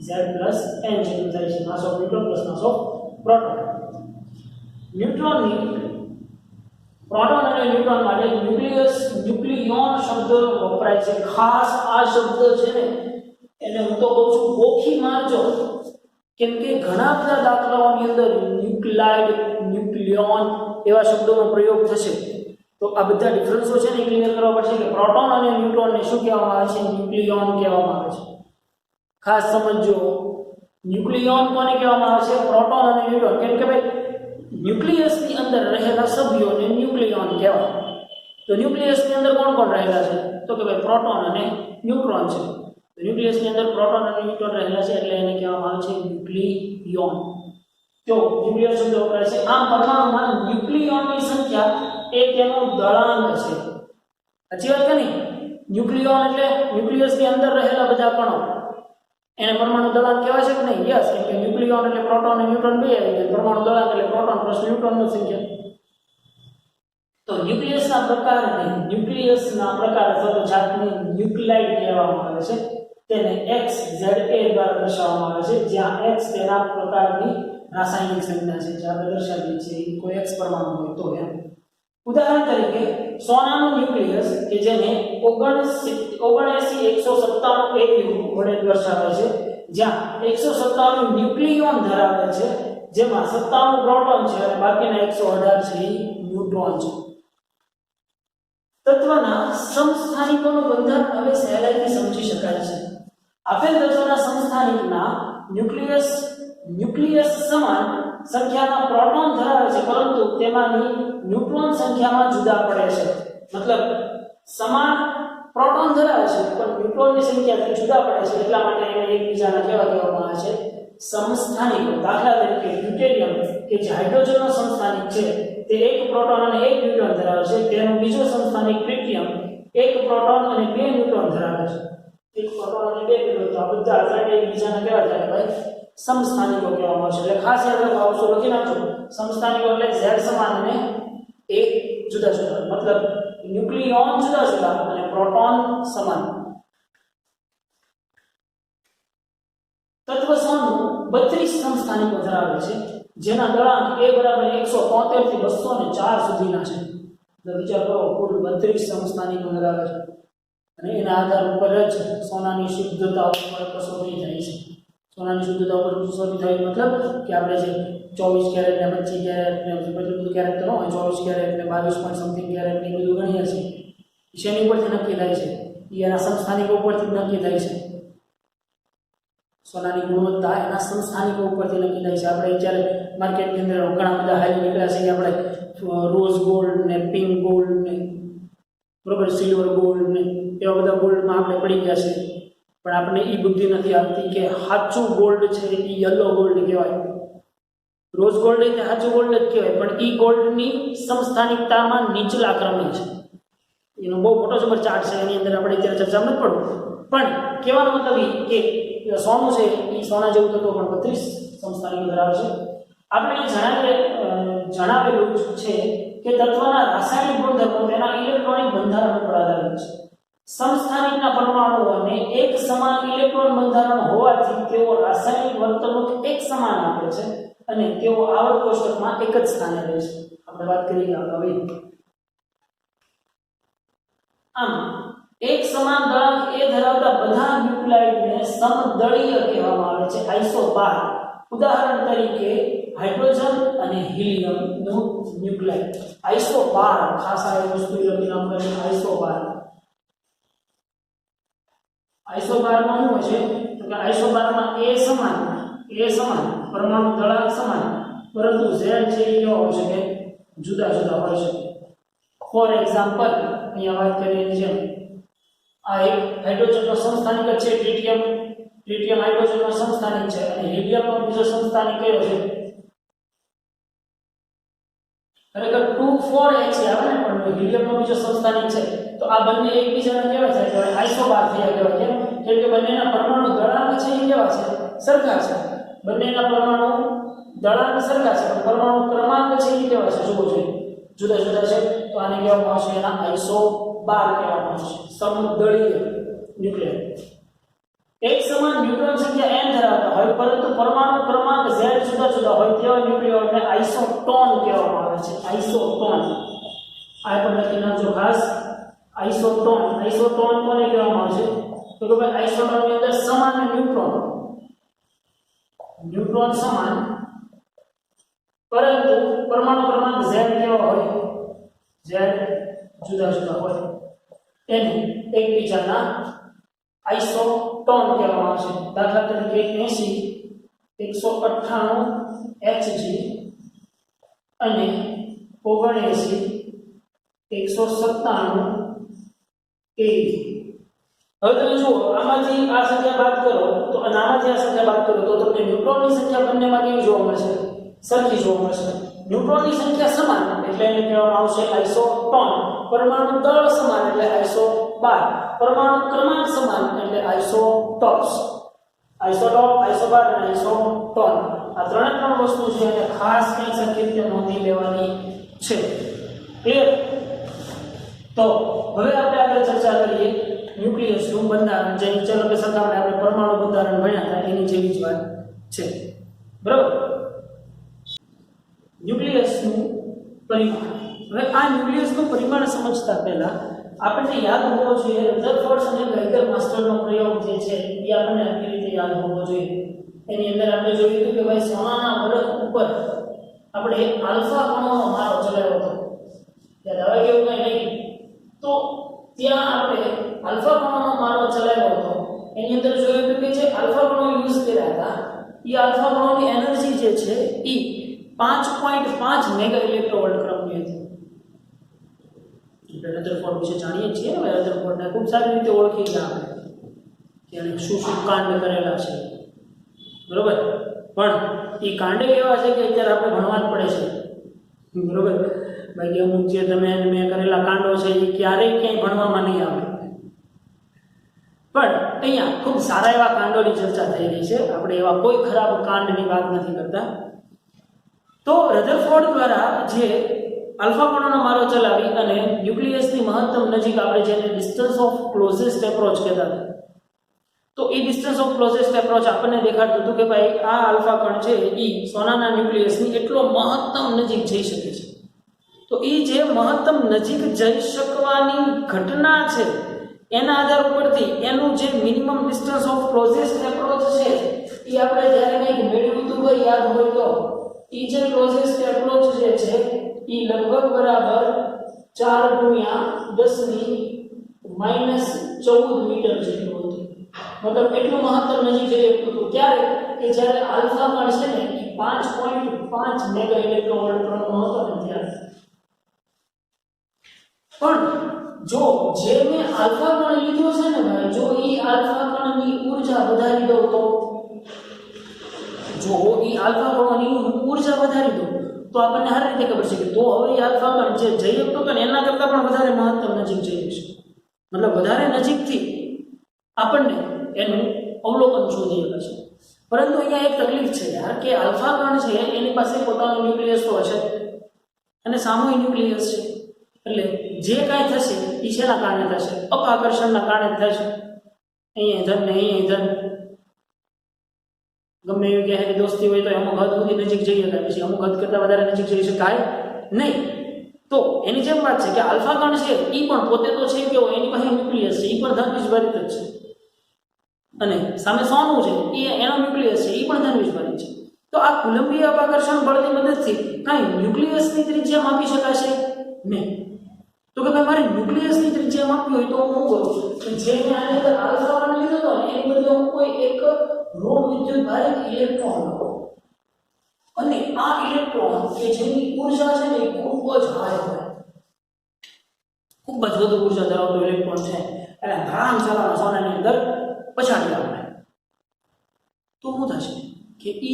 Z + N જેટલું થાય છે. માસ of neutron + mass of proton. Proton અને ન્યુટ્રોન માટે ન્યુક્લિયોન શબ્દ વપરાય છે. ખાસ આ શબ્દ છે ને એને હું તો કહું છું ગોખી મારજો, કેમ કે ઘણા બધા દાખલાઓની અંદર ન્યુક્લાઇડ, ન્યુક્લિયોન એવા શબ્દોનો પ્રયોગ થશે. તો આ બધા ડિફરન્સો છે ને ક્લિયર કરવા પડશે કે પ્રોટોન અને ન્યુટ્રોનને શું કહેવામાં આવે છે, ન્યુક્લિયોન કહેવામાં આવે છે. ખાસ સમજો, ન્યુક્લિયોન કોને કહેવામાં આવે છે, પ્રોટોન અને ન્યુટ્રોન. કેમ કે ભાઈ ન્યુક્લિયસની અંદર રહેલા સભ્યોને ન્યુક્લિયોન કહેવાય. તો ન્યુક્લિયસની અંદર કોણ કોણ રહેલા છે, તો કે ભાઈ પ્રોટોન અને ન્યુટ્રોન છે. તો ન્યુક્લિયસની અંદર પ્રોટોન અને ન્યુટ્રોન રહેલા છે એટલે એને કહેવામાં આવે છે ન્યુક્લિયોન. તો ન્યુક્લિયોન શબ્દ વપરાય છે. આમ પરમાણુમાં ન્યુક્લિયોનની સંખ્યા એ તેનો દળાંક છે. સાચી વાત કે નહીં? ન્યુક્લિયોન એટલે ન્યુક્લિયસની અંદર રહેલા બધા કણો, એને પરમાણુ દળાંક કહેવાય છે કે નહીં? યસ. કેમ કે ન્યુક્લિયોન એટલે પ્રોટોન અને ન્યુટ્રોન બે આવી ગયા. પરમાણુ દળાંક એટલે પ્રોટોન પ્લસ ન્યુટ્રોનની સંખ્યા. તો ન્યુક્લિયસના પ્રકાર અથવા તો જાતને ન્યુક્લાઇડ કહેવામાં આવે છે. તેને XZA દ્વારા દર્શાવવામાં આવે છે, જ્યાં X તેના પ્રકારની રાસાયણિક સંજ્ઞા છે, જે આપણે દર્શાવીએ છીએ કોઈ X પરમાણુ હોય તો એમ. ઉદાહરણ તરીકે સોનાનું ન્યુક્લિયસ કે જેને 79197 AU વડે દર્શાવે છે, જ્યાં 197 ન્યુક્લિયોન ધરાવે છે, જેમાં 97 પ્રોટોન છે અને બાકીના 118 છે ન્યુટ્રોન છે. તત્વના સમસ્થાનિકોનું બંધારણ હવે સહેલાઈથી સમજી શકાય છે. આપેલ તત્વના સમસ્થાનિકના ન્યુક્લિયસ સમાન સંખ્યાના પ્રોટોન ધરાવે છે, પરંતુ તેમાંની ન્યુટ્રોન સંખ્યામાં જુદા પડે છે. મતલબ સમાન પ્રોટોન ધરાવે છે પણ ન્યુટ્રોનની સંખ્યાથી જુદા પડે છે, એટલા માટે એને એકબીજાના કેવા કહેવામાં આવે છે, સમસ્થાનિકો. દાખલા તરીકે ડ્યુટેરિયમ કે જે હાઇડ્રોજનનો સમસ્થાનિક છે, તે એક પ્રોટોન અને એક ન્યુટ્રોન ધરાવે છે. તેનો બીજો સમસ્થાનિક ટ્રિટિયમ એક પ્રોટોન અને બે ન્યુટ્રોન ધરાવે છે. એક પ્રોટોન અને બે ન્યુટ્રોન. તો આ બધા આધારે એકબીજાના કેવા થાય ભાઈ, સમસ્થાનિકો કહેવામાં આવે છે. એટલે ખાસ યાદ રાખો, આવશો લખી નાખજો. સમસ્થાનિકો એટલે Z સમાન અને એક જુદા જુદા, મતલબ ન્યુક્લિયોન જુદા જુદા અને પ્રોટોન સમાન. તત્વ સોનું 32 સમસ્થાનિકો ધરાવે છે, જેના દળાંક A = 173 થી 204 સુધીના છે. તો વિચાર કરો, કુલ 32 સમસ્થાનિકો ધરાવે છે અને એના આધાર ઉપર જ સોનાની શુદ્ધતા ઉપર કસોટી થાય છે. સોનાની શુદ્ધતા ઉપર કસોટી થાય મતલબ કે આપણે જે 24 કેરેટ ને 25 કેરેટ ને બધું કેરેટ તો હોય, 24 કેરેટ ને 22 પોઈન્ટ સમથિંગ કેરેટ ને બધું ગણીએ છીએ. શેની ઉપરથી નક્કી થાય છે? એના સમસ્થાનિકો ઉપરથી નક્કી થાય છે. સોનાની ગુણવત્તા એના સમસ્થાનિકો ઉપરથી નક્કી થાય છે. આપણે અત્યારે માર્કેટની અંદર ઘણા બધા હાઈ નીકળ્યા છે કે આપણે રોઝ ગોલ્ડ ને પિંક ગોલ્ડ ને બરોબર સિલ્વર ગોલ્ડ ને એવા બધા ગોલ્ડમાં આપણે પડી ગયા છે, પણ આપણે એ બુદ્ધિ નથી આવતી કે સાચું ગોલ્ડ છે એ યલો ગોલ્ડ કહેવાય. રોઝ ગોલ્ડ એટલે સાચું ગોલ્ડ જ કહેવાય, પણ એ ગોલ્ડની સમસ્થાનિકતામાં નીચલા ક્રમે છે. એનો બહુ મોટો જબર ચાર્ટ છે, એની અંદર આપણે અત્યારે ચર્ચા નથી પડવું. પણ કહેવાનો મતલબ એ કે સોનું છે એ સોના જેવું તત્વ પણ 32 સમસ્થાનિકો ધરાવે છે. આપણે જણાવેલું છે કે તત્વના રાસાયણિક ગુણધર્મો તેના ઇલેક્ટ્રોનિક બંધારણ પર આધારિત છે. સમસ્થાનિકના પરમાણુઓને એક સમાન ઇલેક્ટ્રોન બંધારણ હોવાથી તેઓ રાસાયણિક વર્તણૂક એક સમાન આપે છે અને તેઓ આવર્ત કોષ્ટકમાં એક જ સ્થાને રહે છે. આપણે વાત કરી હવે. આમ એક સમાન દળાંક A ધરાવતા બધા ન્યુક્લાઇડને સમદળીય કહેવામાં આવે છે, આઇસોબાર. ઉદાહરણ તરીકે હાઇડ્રોજન અને હિલિયમનું ન્યુક્લાઇડ આઇસોબાર. ખાસ આ વસ્તુ લખી નામ કરીને આઇસોબાર. આઇસોબારમાં શું છે તો કે આઇસોબારમાં એ સમાન પરમાણુ દળાંક સમાન, પરંતુ Z છે એ કેવો હોઈ શકે? જુદા જુદા હોઈ શકે. ફોર એક્ઝામ્પલ અહીંયા વાત કરીએ જેમ આ એક હાઇડ્રોજનનો સમસ્થાનિક છે ટ્રિટિયમ. ટ્રિટિયમ હાઇડ્રોજનનો સમસ્થાનિક છે અને હિલિયમનો બીજો સમસ્થાનિક કયો છે? ખરેખર 2,4 આવે ને, પણ હિલિયમનો બીજો સમસ્થાનિક છે. તો આ બંને એકબીજાને કેવા છે? આઇસોબાર થયા કહેવાય. કેમ કે બંનેના પરમાણુ દળાંક છે એ કેવા છે? સરખા છે. બંનેના પરમાણુ દળાંક સરખા છે, પણ પરમાણુ ક્રમાંક છે એ કેવા છે? જુઓ જોઈએ, જુદા જુદા છે. તો આને કહેવામાં આવશે એના આઇસોબાર કહેવામાં આવશે, સમદળીય ન્યુક્લિયર. એક સમાન ન્યુટ્રોન સંખ્યા n ધરાવતા હોય પરંતુ પરમાણુ ક્રમાંક Z જુદા જુદા હોય તેવા ન્યુક્લિયોને આઇસોટોન કહેવામાં આવે છે. આઇસોટોન આ પણ લખી નાખજો ખાસ. આઇસોટોન. આઇસોટોન કોને કહેવામાં આવે છે? તો કે ભાઈ આઇસોટોનની અંદર સમાન ન્યુટ્રોન સમાન પરંતુ પરમાણુ ક્રમાંક Z કેવો હોય? Z જુદા જુદા હોય એને એકબીજાના આઇસોટોન કહેવામાં આવે છે. દાખલા તરીકે 80 198 Hg અને 79 197 Ag. હવે તમે જુઓ, આમાંથી આ સંખ્યા બાદ કરો તો આમાંથી આ સંખ્યા બાદ કરો તો તમને ન્યુટ્રોનની સંખ્યા બંનેમાં કેવી જોવા મળશે? સરખી જોવા મળશે. ન્યુટ્રોનની સંખ્યા સમાન એટલે એને કહેવામાં આવશે આઇસોટોન. પરમાણુ દળ સમાન એટલે આઇસોબાર. પરમાણુ ક્રમાંક સમાન એટલે આઇસોટોપ્સ. આઇસોટોપ, આઇસોબાર અને આઇસોટોન આ ત્રણ વસ્તુ છે અને ખાસ કંઈક સરખી રીતે નોંધી લેવાની છે. ક્લિયર? તો હવે આપણે આગળ ચર્ચા કરીએ ન્યુક્લિયસનું બંધારણ. જેની ચલો કે સરખામણી આપણે પરમાણુ બંધારણ ભણ્યા હતા એની જેવી જ વાત છે. બરાબર? ન્યુક્લિયસનું પરિમાણ. હવે આ ન્યુક્લિયસનું પરિમાણ સમજતા પહેલા આપણને યાદ હોવો જોઈએ રધરફોર્ડ અને ગેઇગર માસ્ટરનો પ્રયોગ જે છે એ આપણને આખી રીતે યાદ હોવો જોઈએ. એની અંદર આપણે જોયું હતું કે ભાઈ સોનાના બળદ ઉપર આપણે આલ્ફા કણોનો મારો ચલાવ્યો હતો. ત્યારે હવે કેવું કંઈ નહીં. તો ત્યાં આપણે આલ્ફા કણોનો મારો ચલાવ્યો હતો. એની અંદર જોયું હતું કે જે આલ્ફા કણો યુઝ કર્યા હતા એ આલ્ફા કણોની એનર્જી જે છે એ 5.5 મેગા ઇલેક્ટ્રોવોલ્ટ ક્રમની હતી. રધરફોર્ડ વિશે જાણીએ છીએ ને, રધરફોર્ડને ખૂબ સારી રીતે ઓળખી ગયા આપણે કે એને શું શું કાંડ કરેલા છે. બરોબર? પણ એ કાંડે એવા છે કે અત્યારે આપણે ભણવા જ પડે છે. બરોબર? બાકી અમુક જે તમે મેં કરેલા કાંડો છે એ ક્યારેય ક્યાંય ભણવામાં નહીં આવે. પણ અહીંયા ખૂબ સારા એવા કાંડોની ચર્ચા થઈ રહી છે. આપણે એવા કોઈ ખરાબ કાંડની વાત નથી કરતા. તો રધરફોર્ડ દ્વારા જે આલ્ફા કણોનો મારો ચલાવી અને ન્યુક્લિયસની મહત્તમ નજીક આપણે જેને ડિસ્ટન્સ ઓફ ક્લોઝેસ્ટ એપ્રોચ કહેતા હતા, તો એ ડિસ્ટન્સ ઓફ ક્લોઝેસ્ટ એપ્રોચ આપણને દેખાડતું હતું કે ભાઈ આ આલ્ફા કણ છે એ સોનાના ન્યુક્લિયસની એટલો મહત્તમ નજીક જઈ શકે છે. તો એ જે મહત્તમ નજીક જઈ શકવાની ઘટના છે એના આધાર ઉપરથી એનું જે minimum distance of closest approach છે એ આપણે જ્યારે કંઈક મેળવ્યું હતું હોય યાદ હોય તો એ જે ક્લોઝેસ્ટ એપ્રોચ જે છે એ લગભગ બરાબર 4×10⁻14 મીટર જેટલું હતું. મતલબ એટલું મહત્તમ નજીક જઈ શકતું હતું. ક્યારે? કે જ્યારે આલ્ફા કણ છે ને એ 5.5 મેગા ઇલેક્ટ્રોવોલ્ટ ક્રમનો હતો ને ત્યારે. પણ જો જે મેં આલ્ફા કણ લીધો છે ને ભાઈ, જો એ આલ્ફા કણની ઊર્જા વધારી દઉં તો, જો એ આલ્ફા કણોની ઊર્જા વધારી દઉં તો આપણને સારી રીતે ખબર છે કે તો હવે એ આલ્ફા કણ જે જઈ શકતો હતો ને એના કરતાં પણ વધારે મહત્તમ નજીક જઈ શકશે. મતલબ વધારે નજીકથી આપણને એનું અવલોકન શોધી શકે છે. પરંતુ અહીંયા એક તકલીફ છે યાર કે આલ્ફા કણ છે એની પાસે પોતાનું ન્યુક્લિયસ તો હશે અને સામૂહિક ન્યુક્લિયસ છે. એટલે જે કાંઈ થશે એ શેના કારણે થશે? અપાકર્ષણના કારણે જ થશે. અહીંયા ધન ને અહીંયા ધન, ગમે એવી ગહેરી દોસ્તી હોય તો અમુક હદ સુધી નજીક જઈ શકાય, પછી અમુક હદ કરતાં વધારે નજીક જઈ શકાય નહીં. તો એની જેમ વાત છે કે આલ્ફા કણ છે એ પણ પોતે તો છે કેવો, એની પાસે ન્યુક્લિયસ છે, એ પણ ધન વિસ્ફોરિત જ છે. અને સામે સોનું છે એ એનો ન્યુક્લિયસ છે એ પણ ધનવીજભારી છે. તો આ કુલંબીય અપાકર્ષણ બળની મદદથી કાંઈ ન્યુક્લિયસની ત્રિજ્યા માપી શકાશે નહીં. તો કે ભાઈ મારે ન્યુક્લિયસની ત્રિજ્યા માપવી હોય તો હું શું કરું? જે મેં આની અંદર આલ્ફા 1 લીધો હતો ને એની બદલે હું કોઈ એક ઋણ વિદ્યુતભારિત ઇલેક્ટ્રોન લઉં અને આ ઇલેક્ટ્રોન કે જેની ઊર્જા છે ને એ ખૂબ જ હાઈ હોય, ખૂબ જ વધુ ઊર્જા ધરાવતો ઇલેક્ટ્રોન છે એટલે ધરામશાળાના સોનાની અંદર પછાડી આપણે તો શું થશે કે એ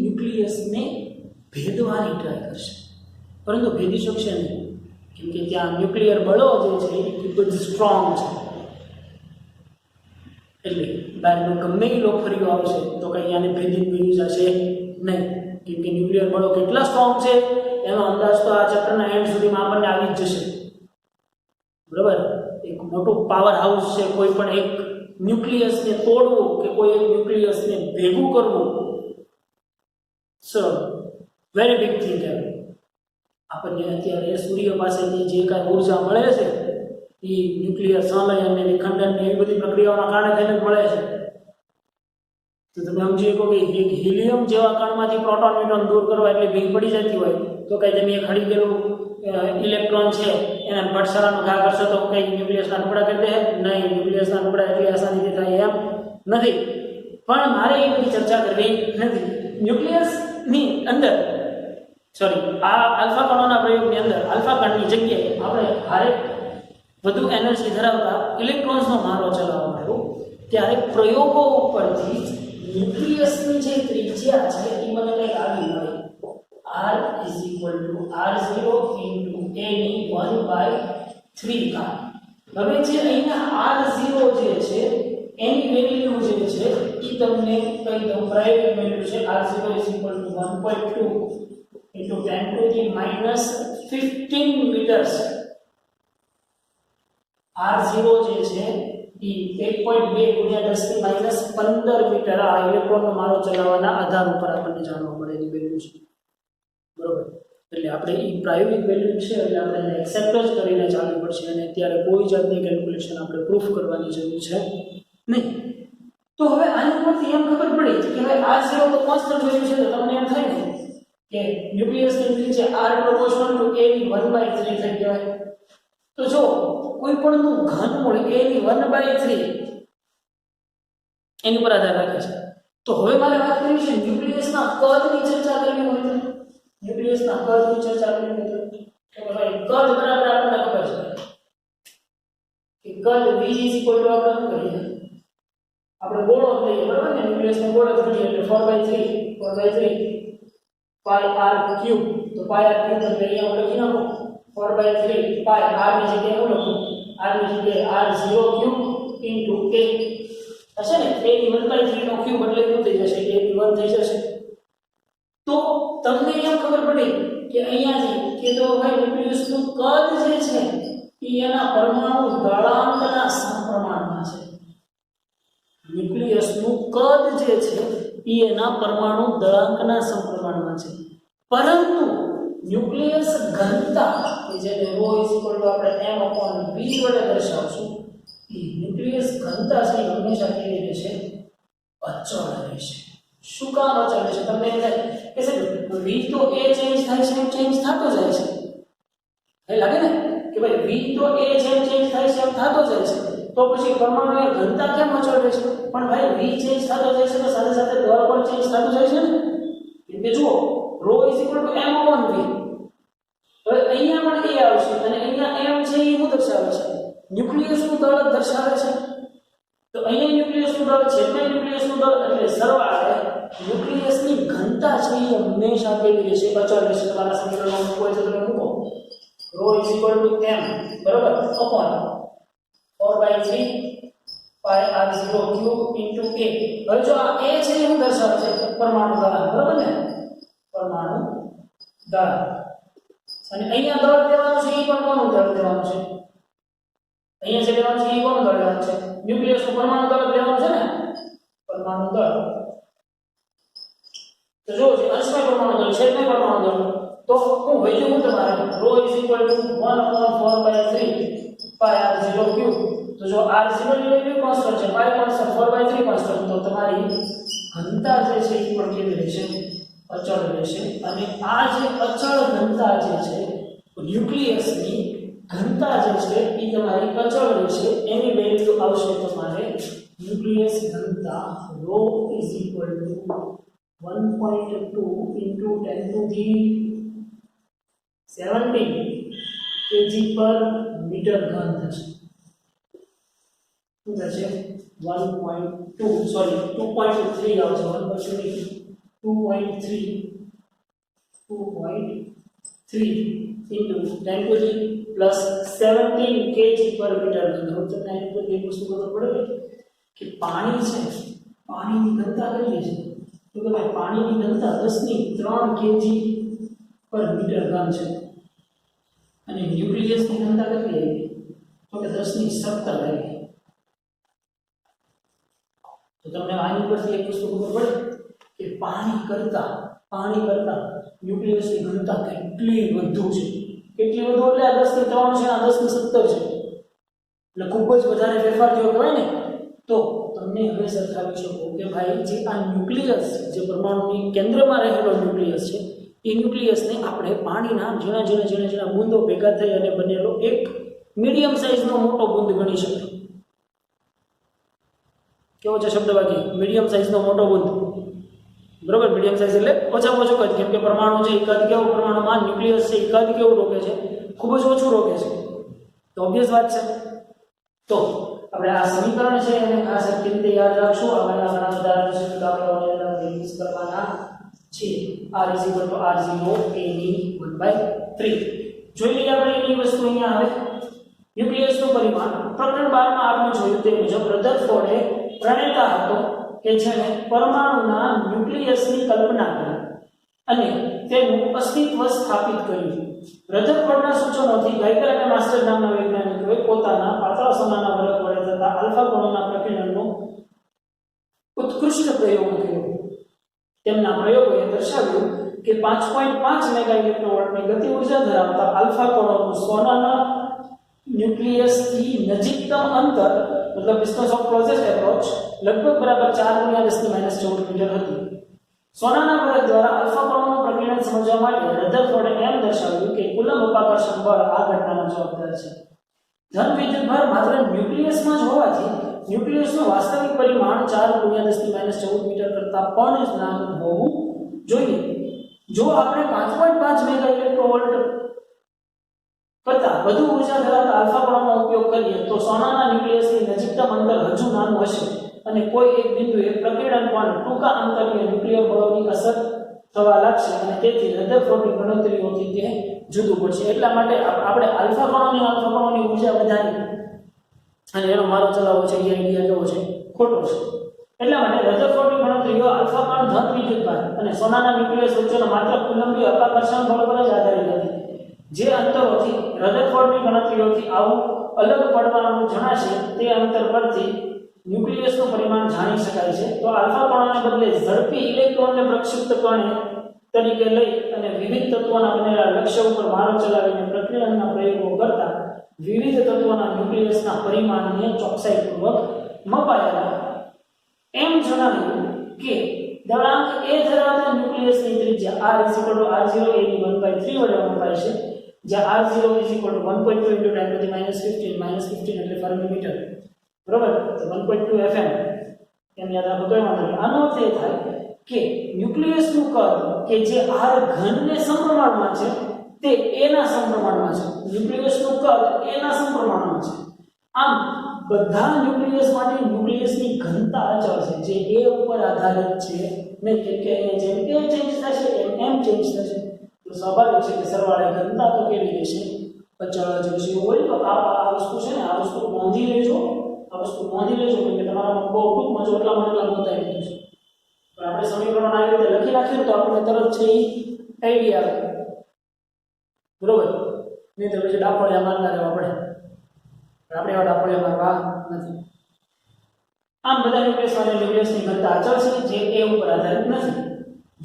ન્યુક્લિયસને ભેદવાની ટ્રાય કરશે, પરંતુ ભેદી શકશે નહીં કેમ કે ત્યાં ન્યુક્લિયર બળો જે છે એ ખૂબ જ સ્ટ્રોંગ છે. એટલે બહારનો ગમે એ લોકફરીઓ આવશે તો કંઈ આને ભેદી મેળવી જશે નહીં, કેમ કે ન્યુક્લિયર બળો કેટલા સ્ટ્રોંગ છે એનો અંદાજ તો આ ચેપ્ટરના એન્ડ સુધીમાં આપણને આવી જ જશે. બરાબર, એક મોટું પાવર હાઉસ છે, કોઈ પણ એક ન્યુક્લિયસને તોડવું કે કોઈ એક ન્યુક્લિયસને ભેગું કરવું સો વેરી બિગ થિંગ કહેવાય. આપણને અત્યારે સૂર્ય પાસેથી જે કાંઈ ઉર્જા મળે છે એ ન્યુક્લિયર સંલયન અને વિખંડન એવી બધી પ્રક્રિયાઓના કારણે થઈને જ મળે છે. તો તમે સમજી શકો કે એક હિલિયમ જેવા કણમાંથી પ્રોટોન ન્યુટ્રોન દૂર કરવા એટલે ભીંગ પડી જતી હોય તો કંઈ તમે એક હળી ગયેલું ઇલેક્ટ્રોન છે એને ભટસરાનો ઘા કરશો તો કંઈ ન્યુક્લિયસના ટુકડા કરી દે નહીં, ન્યુક્લિયસના ટુકડા એટલી આસાનીથી થાય એમ નથી. પણ મારે એ બધી ચર્ચા કરવી નથી. ન્યુક્લિયસની અંદર આ આલ્ફા કણોના પ્રયોગની અંદર આલ્ફા કણની જગ્યાએ આપણે હારે વધુ એનર્જી ધરાવતા ઇલેક્ટ્રોન્સનો મારો ચલાવવામાં આવ્યો ત્યારે પ્રયોગો ઉપરથી ન્યુક્લિયસની જે ત્રિજ્યા છે એ મને કંઈક આવી મળી. R is equal to R0 into A ની 1/3 ઘાત. હવે જે અહીંયા R0 જે છે એની વેલ્યુ જે છે એ તમને કહી દઉં, પ્રાઇવેટ વેલ્યુ છે. R0 is equal to 1.2 into 10 to the minus 15 meters. R0 જે છે એ 1.2 ગુણ્યા 10 ની માઈનસ 15 મીટર આ ઇલેક્ટ્રોનનો મારો ચલાવવાના આધાર ઉપર આપણને જાણવા મળેલી વેલ્યુ છે. બરોબર, એટલે આપણે એ પ્રાયોગિક વેલ્યુ છે એટલે આપણે એને એક્સેપ્ટ જ કરીને ચાલવું પડશે અને અત્યારે કોઈ જાતની કેલ્ક્યુલેશન આપણે પ્રૂફ કરવાની જરૂર છે નહીં. તો હવે આની ઉપરથી એમ ખબર પડી કે હવે R0 તો કોન્સ્ટન્ટ વેલ્યુ છે તો તમને એમ થાય ને કે ન્યુક્લિયસની ત્રિજ્યા R પ્રોપોર્શનલ ટુ A ની 1/3 થઈ કહેવાય. તો જો કોઈ પણનું ઘનમૂળ A ની 1/3 એની પર આધાર રાખે છે. તો હવે મારે વાત કરવી છે ન્યુક્લિયસના કદની ચર્ચા કરવી હોય તો ન્યુક્લિયસના કદની ચર્ચા કરવી હોય તો ભાઈ કદ બરાબર આપણને ખબર છે કે કદ V આપણે શું કરીએ, આપણે ગોળો લઈએ બરાબર ને, ન્યુક્લિયસનો ગોળો કરીએ એટલે 4/3 pi r cube. તો pi r cube એટલે અહીંયા હું લખી નાખું 4/3 pi r ની જગ્યાએ હું લખું r ની જગ્યાએ r0 cube into a હશે ને, a ની 1/3 નો ક્યુબ એટલે શું થઈ જશે, a ની 1 થઈ જશે. તો તમને એમ ખબર પડી કે અહીંયાથી કે તો ભાઈ ન્યુક્લિયસનું કદ જે છે એ એના પરમાણુ દળાંકના સમપ્રમાણમાં છે. ન્યુક્લિયસનું કદ જે છે એ એના પરમાણુ દળાંકના સમપ્રમાણમાં છે. પરંતુ ન્યુક્લિયસ ઘનતા કે જેને ρ આપણે m/v વડે દર્શાવશું એ ન્યુક્લિયસ ઘનતા છે હંમેશા કેવી રહેશે, અચળ રહેશે. શું કામ અચળ રહેશે? તમને એમ થાય કે સાહેબ v તો a ચેન્જ થાય છે એમ ચેન્જ થતો જાય છે, એ લાગે ને કે ભાઈ v તો a જેમ ચેન્જ થાય છે એમ થતો જાય છે, તો પછી પરમાણુની ઘનતા કેમ અચળ રહેશે? પણ ભાઈ v ચેન્જ થતો જાય છે તો સાથે સાથે દળ પણ ચેન્જ થતો જાય છે ને. એટલે જુઓ ρ m/v. હવે અહીંયા પણ a આવશે અને અહીંયા m છે એ શું દર્શાવે છે, ન્યુક્લિયસનું દળ દર્શાવે છે. તો અહીંયા ન્યુક્લિયસનું દળ છે એટલે ન્યુક્લિયસનું દળ એટલે સરવાળે ન્યુક્લિયસની ઘનતા છે એ હંમેશા કેવી રહેશે, અચળ રહેશે. તમારા સમીકરણમાં મૂકવો હોય તો તમે મૂકો ρ m બરાબર upon 4/3 pi r0 cube into a. હવે જો આ a છે એ શું દર્શાવે છે, પરમાણુ દળાંક બરાબર ને, પરમાણુ દળાંક. અને અહીંયા દળ દેવાનું છે એ પણ કોનું દળ દેવાનું છે, અહીંયા જે લેવાનું છે એ કોનું દળ લેવાનું છે, ન્યુક્લિયસનું પરમાણુ દળ લેવાનું છે ને, પરમાણુ દળ. તો જો છે અંશમય પરમાણુ દળ, છેદમય પરમાણુ દળ. તો હું વેલ્યુ હું તમારે ρ 1/4/3 pi r0 cube. તો જો r0 ની વેલ્યુ કોન્સ્ટન્ટ છે, pi કોન્સ્ટન્ટ, 4/3 ઘનતા જે છે એ પણ કેવી રહેશે? અચળ રહેશે. અને આ જે અચળ ઘનતા જે છે ન્યુક્લિયસની ઘનતા જે છે એ તમારી અચળ રહેશે. એની વેલ્યુ આવશે તમારે ન્યુક્લિયસ ઘનતા rho is equal to 1.2 into 10 to the 17 kg per meter ઘન થશે. શું થશે? 1.2 સોરી 2.3 આવશે. 1.3 into 10 to the plus 17 kg per meter ઘન. હવે તમને એક વસ્તુ ખબર પડે કે પાણી છે, પાણીની ઘનતા કેટલી છે? તો કે ભાઈ પાણીની ઘનતા 10⁻³ kg પર મીટર ઘન છે. અને ન્યુક્લિયસની ઘનતા કેટલી આવી? તો કે 10⁻17 આવી. તો તમને આની પરથી એક વસ્તુ ખબર પડે કે પાણી કરતા ન્યુક્લિયસની ઘનતા કેટલી વધુ છે. કેટલી વધુ એટલે આ 10⁻³ છે, આ 10⁻17 છે. એટલે ખૂબ જ વધારે ફેરફાર થયો કહેવાય ને. તો તમને હવે સરખાવી શકો કે ભાઈ જે આ ન્યુક્લિયસ જે પરમાણુની કેન્દ્રમાં રહેલો ન્યુક્લિયસ છે એ ન્યુક્લિયસને આપણે પાણીના ઝીણા બૂંદો ભેગા થઈ અને બનેલો એક મીડિયમ સાઇઝનો મોટો બૂંદ ગણી શકાય. કેવો છે શબ્દવાક્ય? મીડિયમ સાઇઝનો મોટો બૂંદ. બરોબર, મીડિયમ સાઇઝ એટલે ઓછામાં ઓછું કદ. કેમ કે પરમાણુ છે એ કદ કેવું, પરમાણુમાં ન્યુક્લિયસ છે એ કદ કેવું રોકે છે? ખૂબ જ ઓછું રોકે છે. તો ઓબ્વિયસ વાત છે. તો આપણે આ સમીકરણ છે એને ખાસ કેવી રીતે યાદ રાખશું? આપણે ઘણા બધા દાખલાઓને પ્રેક્ટિસ કરવાના છે. r = r0 a/3. જોઈ લઈએ આપણે એની વસ્તુ અહીંયા આવે. ન્યુક્લિયસનું પરિમાણ પ્રકરણ 12 માં આપણે જોયું તે મુજબ રધરફોર્ડે પ્રણેતા હતો કે જેણે પરમાણુના ન્યુક્લિયસની કલ્પના કરી અને તેનું અસ્તિત્વ સ્થાપિત કર્યું. રધરફોર્ડના સૂચનોથી ગાઇગર અને માસ્ટર નામના વૈજ્ઞાનિકોએ પોતાના પાતળા સોનાના વરખ વડે થતા આલ્ફા કણોના પ્રકીર્ણનનો ઉત્કૃષ્ટ પ્રયોગ કર્યો. તેમના પ્રયોગોએ દર્શાવ્યું કે 5.5 મેગા ઇલેક્ટ્રોવોલ્ટની ગતિ ઉર્જા ધરાવતા આલ્ફા કણોનું સોનાના ન્યુક્લિયસથી નજીકતમ અંતર મતલબ ડિસ્ટન્સ ઓફ ક્લોઝેસ્ટ એપ્રોચ લગભગ બરાબર 4×10⁻14 મીટર હતું. સોનાના વરખ દ્વારા આલ્ફા કણોનું પ્રકીર્ણન સમજવા માટે રધરફોર્ડે એમ દર્શાવ્યું કે કુલંબ અપાકર્ષણ બળ આ ઘટનાનો જવાબદાર છે. ધન વિદ્યુતભાર માત્ર ન્યુક્લિયસમાં જ હોવાથી ન્યુક્લિયસનું વાસ્તવિક પરિમાણ 4×10⁻14 મીટર કરતાં પણ નાનું હોવું જોઈએ. જો આપણે 5.5 મેગા ઇલેક્ટ્રોવોલ્ટ કરતાં વધુ ઉર્જા ધરાવતા આલ્ફા કણોનો ઉપયોગ કરીએ તો સોનાના ન્યુક્લિયસની નજીકતમ અંતર હજુ નાનું હશે અને કોઈ એક બિંદુએ પ્રકીર્ણન પણ ટૂંકા અંતરીય ન્યુક્લિયર બળોની અસર થવા લાગશે અને તેથી રધરફોર્ડની ગણતરીઓથી તે જુદું પડશે. એટલા માટે આપણે આલ્ફા કણોની ઉર્જા વધારી અને એનો મારો ચલાવવો છે એ આઈડિયા કેવો છે? ખોટો છે. એટલા માટે રધરફોર્ડની ગણતરીઓ આલ્ફા કણ ધન વિદ્યુતભાર અને સોનાના ન્યુક્લિયસ વચ્ચેનો માત્ર કુલંબીય અપાકર્ષણ બળ પર જ આધારિત હતી. જે અંતરોથી રધરફોર્ડની ગણતરીઓથી આવું અલગ પડવાનું જણાશે તે અંતર પરથી ન્યુક્લિયસનું પરિમાણ જાણી શકાય છે. તો આલ્ફા કણોને બદલે ઝડપી ઇલેક્ટ્રોનને પ્રક્ષુપ્ત કણ તરીકે લઈ અને વિવિધ તત્વોના બનેલા લક્ષ્ય ઉપર મારો ચલાવીને પ્રકીર્ણનના પ્રયોગો કરતા વિવિધ તત્વોના ન્યુક્લિયસના પરિમાણને ચોકસાઈપૂર્વક મપાયેલા. એમ જણાવ્યું કે દળાંક a ધરાવતા ન્યુક્લિયસની ત્રિજ્યા r = r0 a/3 વડે મપાય છે, જ્યાં r0 = 1.2 × 10⁻15 -15 એટલે ફેરાડ મીટર. બરોબર, તો 1.2 fm એમ યાદ રાખો તો વાંધો નહીં. આનો અર્થ એ થાય કે ન્યુક્લિયસનું કદ કે જે r ઘનને સમપ્રમાણમાં છે તે a ના સમપ્રમાણમાં છે. ન્યુક્લિયસનું કદ a ના સમપ્રમાણમાં છે. આમ બધા ન્યુક્લિયસ માટે ન્યુક્લિયસની ઘનતા અચળ છે જે a ઉપર આધારિત છે નહીં. કેમ કે અહીંયા જેમ a ચેન્જ થશે એમ ચેન્જ થશે. તો સ્વાભાવિક છે કે સરવાળે ઘનતા તો કેવી રહેશે? અચળ જ રહેશે. હોય તો આ વસ્તુ છે ને, આ વસ્તુ નોંધી લેજો. કે તમારા બહુ ટૂંકમાં જો એટલા માટે બતાવી દીધું છે. પણ આપણે સમીકરણ આવી રીતે લખી નાખીએ તો આપણને તરત છે એ આઈડિયા આવે. બરોબર, નહીં તો પછી ડાપોડિયા મારતા રહેવા પડે. આપણે એવા ડાપોડિયા મારવા નથી. આમ બધા ન્યુક્લિયસની ઘનતા અચળ છે જે a ઉપર આધારિત નથી.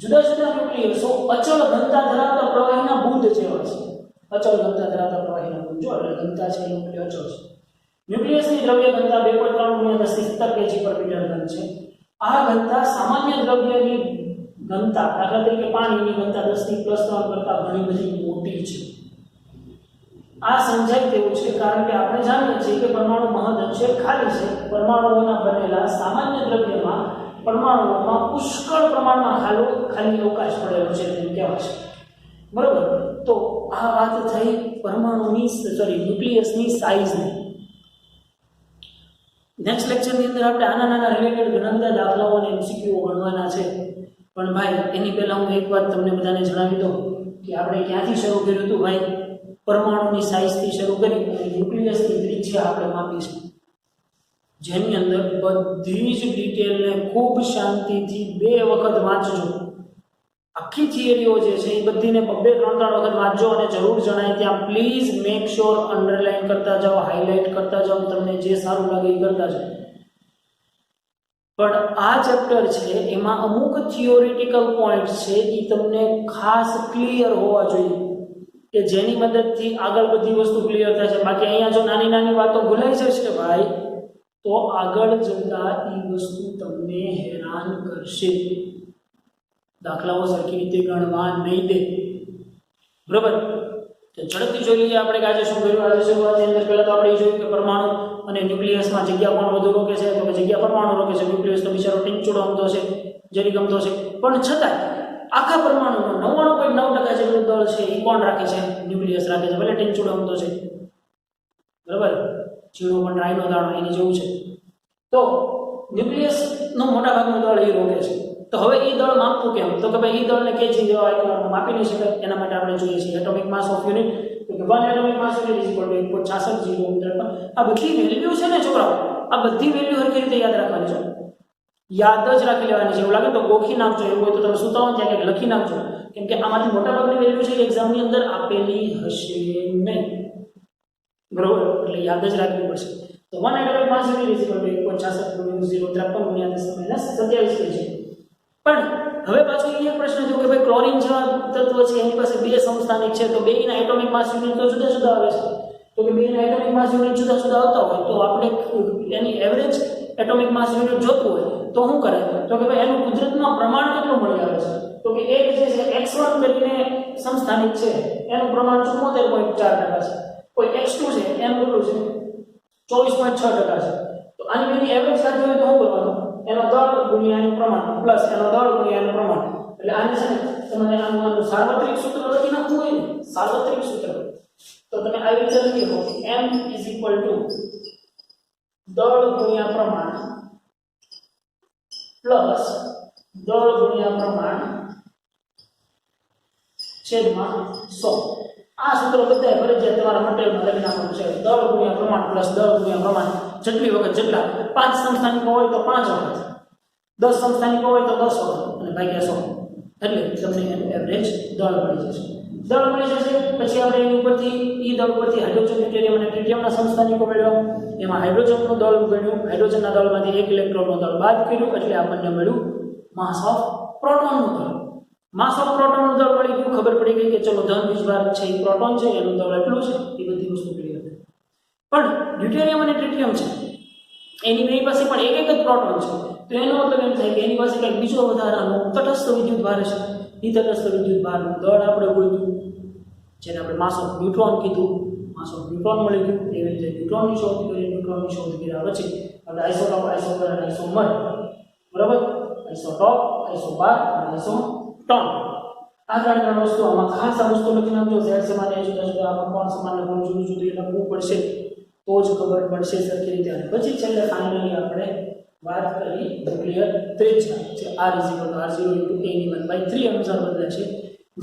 જુદા જુદા ન્યુક્લિયસો અચળ ઘનતા ધરાવતા પ્રવાહીના બુંદ જેવા છે. અચળ ઘનતા ધરાવતા પ્રવાહીના બુંદ જો એટલે ઘનતા છે એ અચળ છે. ન્યુક્લિયસની દ્રવ્ય ઘનતા 2.3 × 10⁻17 kg/મીટર ઘન છે. આ ઘનતા સામાન્ય દ્રવ્યની ઘનતા, દાખલા તરીકે પાણીની ઘનતા 10⁻³ કરતા ઘણી બધી મોટી છે. આ સમજાય તેવું છે કારણ કે આપણે જાણીએ છીએ કે પરમાણુ મહદઅંશે ખાલી છે. પરમાણુઓના બનેલા સામાન્ય દ્રવ્યમાં પરમાણુઓમાં પુષ્કળ પ્રમાણમાં ખાલી અવકાશ પડેલો છે તેમ કહેવાય છે. બરોબર. તો આ વાત થઈ પરમાણુની ન્યુક્લિયસની સાઈઝની. નેક્સ્ટ લેક્ચરની અંદર આપણે નાના રિલેટેડ ઘણા બધા દાખલાઓ અને એમસીક્યુ ગણવાના છે. પણ ભાઈ એની પહેલા હું એક વાત તમને બધાને જણાવી દઉં કે આપણે ક્યાંથી શરૂ કર્યું હતું ભાઈ? પરમાણુની સાઈઝથી શરૂ કરી અને ન્યુક્લિયસની ત્રિજ્યા આપણે માપી છે, જેની અંદર બધી જ ડિટેલને ખૂબ શાંતિથી 2 વખત વાંચજો. આખી થિયરીઓ જે છે એ બધીને 2-3 વખત વાંચજો અને જરૂર જણાય ત્યાં પ્લીઝ મેક શ્યોર અંડરલાઈન કરતા જાઓ, હાઇલાઇટ કરતા જાઓ, તમને જે સારું લાગે એ કરતા જાઓ. પણ આ ચેપ્ટર છે એમાં અમુક થિયોરિટિકલ પોઈન્ટ છે એ તમને ખાસ ક્લિયર હોવા જોઈએ કે જેની મદદથી આગળ બધી વસ્તુ ક્લિયર થાય છે. બાકી અહીંયા જો નાની વાતો ભૂલાઈ જશે ભાઈ તો આગળ જતા એ વસ્તુ તમને હેરાન કરશે. દાખલાઓ સરખી રીતે ગણવા નહીં દે. બરોબર. તો ઝડપથી જોઈ લઈએ આપણે આજે શું કર્યું. આજે શરૂઆતની અંદર પહેલા તો આપણે જોયું કે પરમાણુ અને ન્યુક્લિયસમાં જગ્યા કોણ વધુ રોકે છે? તો કે જગ્યા પરમાણુ રોકે છે. ન્યુક્લિયસ તો બિચારો ટીંચુડો અમતો છે, જરી ગમતો છે, પણ છતાંય આખા પરમાણુનો 99.9% જેટલું દળ છે એ કોણ રાખે છે? ન્યુક્લિયસ રાખે છે. ભલે ટીંચુડો અમતો છે, બરાબર, ચીણો પણ રાઈનો દાણો એની જેવું છે. તો ન્યુક્લિયસનો મોટા ભાગનું દળ એ રોકે છે. તો હવે એ દળ માપવું કેમ? તો કે ભાઈ એ દળને કેજી જેવા એકમોમાં માપી નહીં શકાય. એના માટે આપણે જોઈએ છીએ એટોમિક માસ ઓફ યુનિટ. તો કે 1 એટોમિક માસ યુનિટ = 1.66 આ બધી વેલ્યુ છે ને છોકરાઓ, આ બધી વેલ્યુ હરખી રીતે યાદ રાખવાની છે. યાદ જ રાખી લેવાની છે. એવું લાગે તો ગોખી નાખજો, એવું હોય તો તમે સુતા હો ત્યાં કંઈક લખી નાખજો, કેમ કે આમાંથી મોટાભાગની વેલ્યુ છે એક્ઝામની અંદર આપેલી હશે નહીં. બરોબર, એટલે યાદ જ રાખવી પડશે. તો 1 એટોમિક માસ યુનિટ = 1.66 × 10⁻³ છે. પણ હવે પાછો એક પ્રશ્ન થયો કે ભાઈ ક્લોરીન જેવા તત્વ છે એની પાસે 2 સમસ્થાનિક છે, તો બેયના એટોમિક માસ યુનિટ તો જુદા જુદા આવે છે. તો કે બેયના એટોમિક માસ યુનિટ જુદા જુદા આવતા હોય તો આપણે એની એવરેજ એટોમિક માસ યુનિટ જોતું હોય તો શું કરે? તો કે ભાઈ એનું કુદરતમાં પ્રમાણ કેટલું મળી આવે છે? તો કે એક જે છે x1 કરીને સમસ્થાનિક છે એનું પ્રમાણ 74.4% છે. કોઈ x2 છે એમ કેટલું છે? 24.6% છે. તો આની બેની એવરેજ કાઢવી હોય તો શું કરવાનું? એનો દળ ગુણ્યા એનું પ્રમાણ પ્લસ એનો દળ ગુણ્યા એનું પ્રમાણ. એટલે આને છે ને તમારે આનું સાર્વત્રિક સૂત્ર લખી નાખવું હોય ને, સાર્વત્રિક સૂત્ર, તો તમે આવી રીતે લખી શકો કે m = દળ ગુણ્યા પ્રમાણ પ્લસ દળ ગુણ્યા પ્રમાણ છેદમાં 100. આ સૂત્ર બધાય ફરજિયાત તમારા મટીરીયલમાં લખી નાખવાનું છે. દળ ગુણ્યા પ્રમાણ પ્લસ દળ ગુણ્યા પ્રમાણ જેટલી વખત જેટલા 5 સમસ્થાનિકો હોય તો 5 વખત, 10 સમસ્થાનિકો હોય તો 10 વખત અને ભાગ્યા 100, એટલે તમને એનું એવરેજ દળ મળી જશે. દળ મળી જશે પછી આપણે એની ઉપરથી દળ ઉપરથી હાઇડ્રોજન, ડ્યુટેરિયમ અને ટ્રિટિયમના સમસ્થાનિકો મેળવ્યા. એમાં હાઇડ્રોજનનું દળ મળ્યું, હાઇડ્રોજનના દળમાંથી 1 ઇલેક્ટ્રોનનું દળ બાદ કર્યું એટલે આપણને મળ્યું માસ ઓફ પ્રોટોનનું દળ. માસ ઓફ પ્રોટોનનું દળ મળી ગયું, ખબર પડી ગઈ કે ચલો ધન વીજભાર છે એ પ્રોટોન છે, એનું દળ એટલું છે. એ બધી વસ્તુ ક્લિયર થઈ. પણ ડ્યુટેરિયમ અને ટ્રિટિયમ છે એની બે પાસે પણ એક જ પ્રોટોન છે, તો એનો મતલબ એમ થાય કે એની પાસે કંઈક બીજો વધારાનો તટસ્થ વિદ્યુત ભાર છે. એ તટસ્થ વિદ્યુત ભારનું દળ આપણે ગોત્યું, જેને આપણે માસ ઓફ ન્યુટ્રોન કીધું. માસ ઓફ ન્યુટ્રોન મળી ગયું. એવી રીતે ન્યુટ્રોનની શોધ કરી. ન્યુટ્રોનની શોધ કર્યા પછી આપણે આઇસોટોપ, આઇસોબર અને આઇસોમર, બરાબર, આઇસોટોપ, આઇસોબાર અને આઇસોટોન, આ ત્રણ વસ્તુ. આમાં ખાસ આ વસ્તુ લખી નાખજો. ઝેડ સમાન એ જુદા જુદા, આમાં કોણ સમાન ને કોણ જુદું જુદું એ લખવું પડશે તો જ ખબર પડશે સરખી રીતે. અને પછી છેલ્લે ફાઇનલી આપણે વાત કરી ન્યુક્લિયર ત્રિજ્યા જે r = r0 × a⁻³ અનુસાર બદલાય છે,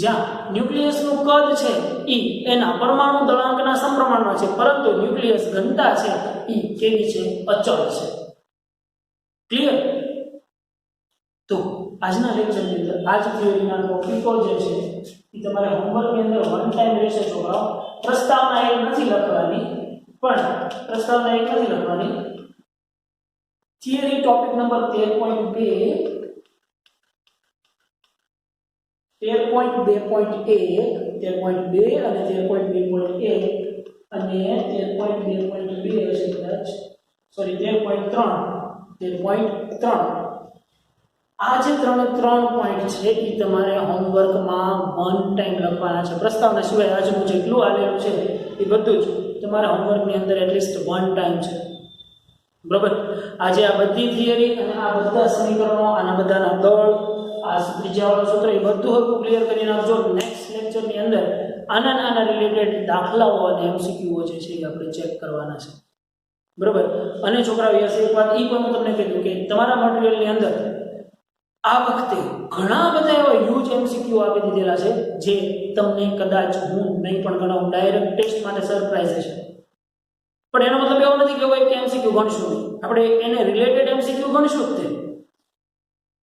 જ્યાં ન્યુક્લિયસનું કદ છે એ એના પરમાણુ દળાંકના સમપ્રમાણમાં છે, પરંતુ ન્યુક્લિયસ ઘનતા છે એ કેવી છે? અચળ છે. ક્લિયર? તો આજના લેક્ચરની અંદર આ જ થિયરીના ટોપિકો જે છે એ તમારે હોમવર્કની અંદર વન ટાઈમ રહેશે છોકરાઓ. પ્રસ્તાવના એક નથી લખવાની, પણ પ્રસ્તાવના એક નથી લખવાની. થિયરી ટોપિક નંબર 13.2 અને 13.2.1 અને 13.2.2 હશે કદાચ, સોરી 13.3 આ જે 3 પોઈન્ટ છે એ તમારે હોમવર્કમાં વન ટાઈમ લખવાના છે. પ્રસ્તાવના સિવાય આજનું જેટલું આવેલું છે એ બધું જ તમારા હોમવર્કની અંદર એટલીસ્ટ વન ટાઈમ છે. બરાબર. આજે આ બધી થિયરી અને આ બધા સમીકરણો, આના બધાના દળ, આ ત્રિજ્યાવાળો સૂત્ર એ બધું હરખું ક્લિયર કરી નાખજો. નેક્સ્ટ લેક્ચરની અંદર આના રિલેટેડ દાખલાઓ અને એમસીક્યુઓ જે છે એ આપણે ચેક કરવાના છે. બરાબર. અને છોકરાઓ યસ એક વાત એ પણ હું તમને કીધું કે તમારા મટીરિયલની અંદર આ વખતે ઘણા બધા એવા હ્યુજ એમસીક્યુ આપી દીધેલા છે જે તમને કદાચ હું નહીં પણ ગણાવું. ડાયરેક્ટ ટેસ્ટ માટે સરપ્રાઈઝ હશે. પણ એનો મતલબ એવો નથી કે કોઈ એમસીક્યુ ગણશું નહીં. આપણે એને રિલેટેડ એમસીક્યુ ગણશું જ તે.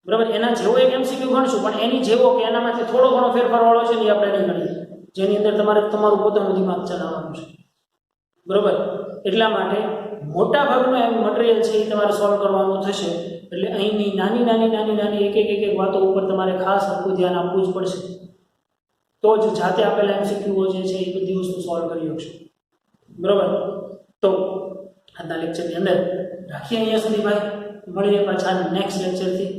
બરાબર. એના જેવો એક એમસીક્યુ ગણશું, પણ એની જેવો કે એનામાંથી થોડો ઘણો ફેરફાર વાળો છે ને એ આપણે નહીં ગણીએ, જેની અંદર તમારે તમારું પોતાનું દિમાગ ચલાવવાનું છે. બરાબર. એટલા માટે મોટા ભાગનું એમ મટીરિયલ છે એ તમારે સોલ્વ કરવાનું થશે. એટલે અહીંની નાની એક વાતો ઉપર તમારે ખાસ આખું ધ્યાન આપવું જ પડશે. તો જ જાતે આપેલા એમસીક્યુઓ જે છે એ બધી વસ્તુ સોલ્વ કરી શકશો. બરાબર. તો આજના લેક્ચરની અંદર રાખીએ અહીંયા સુધી ભાઈ. મળીએ પાછા નેક્સ્ટ લેક્ચરથી.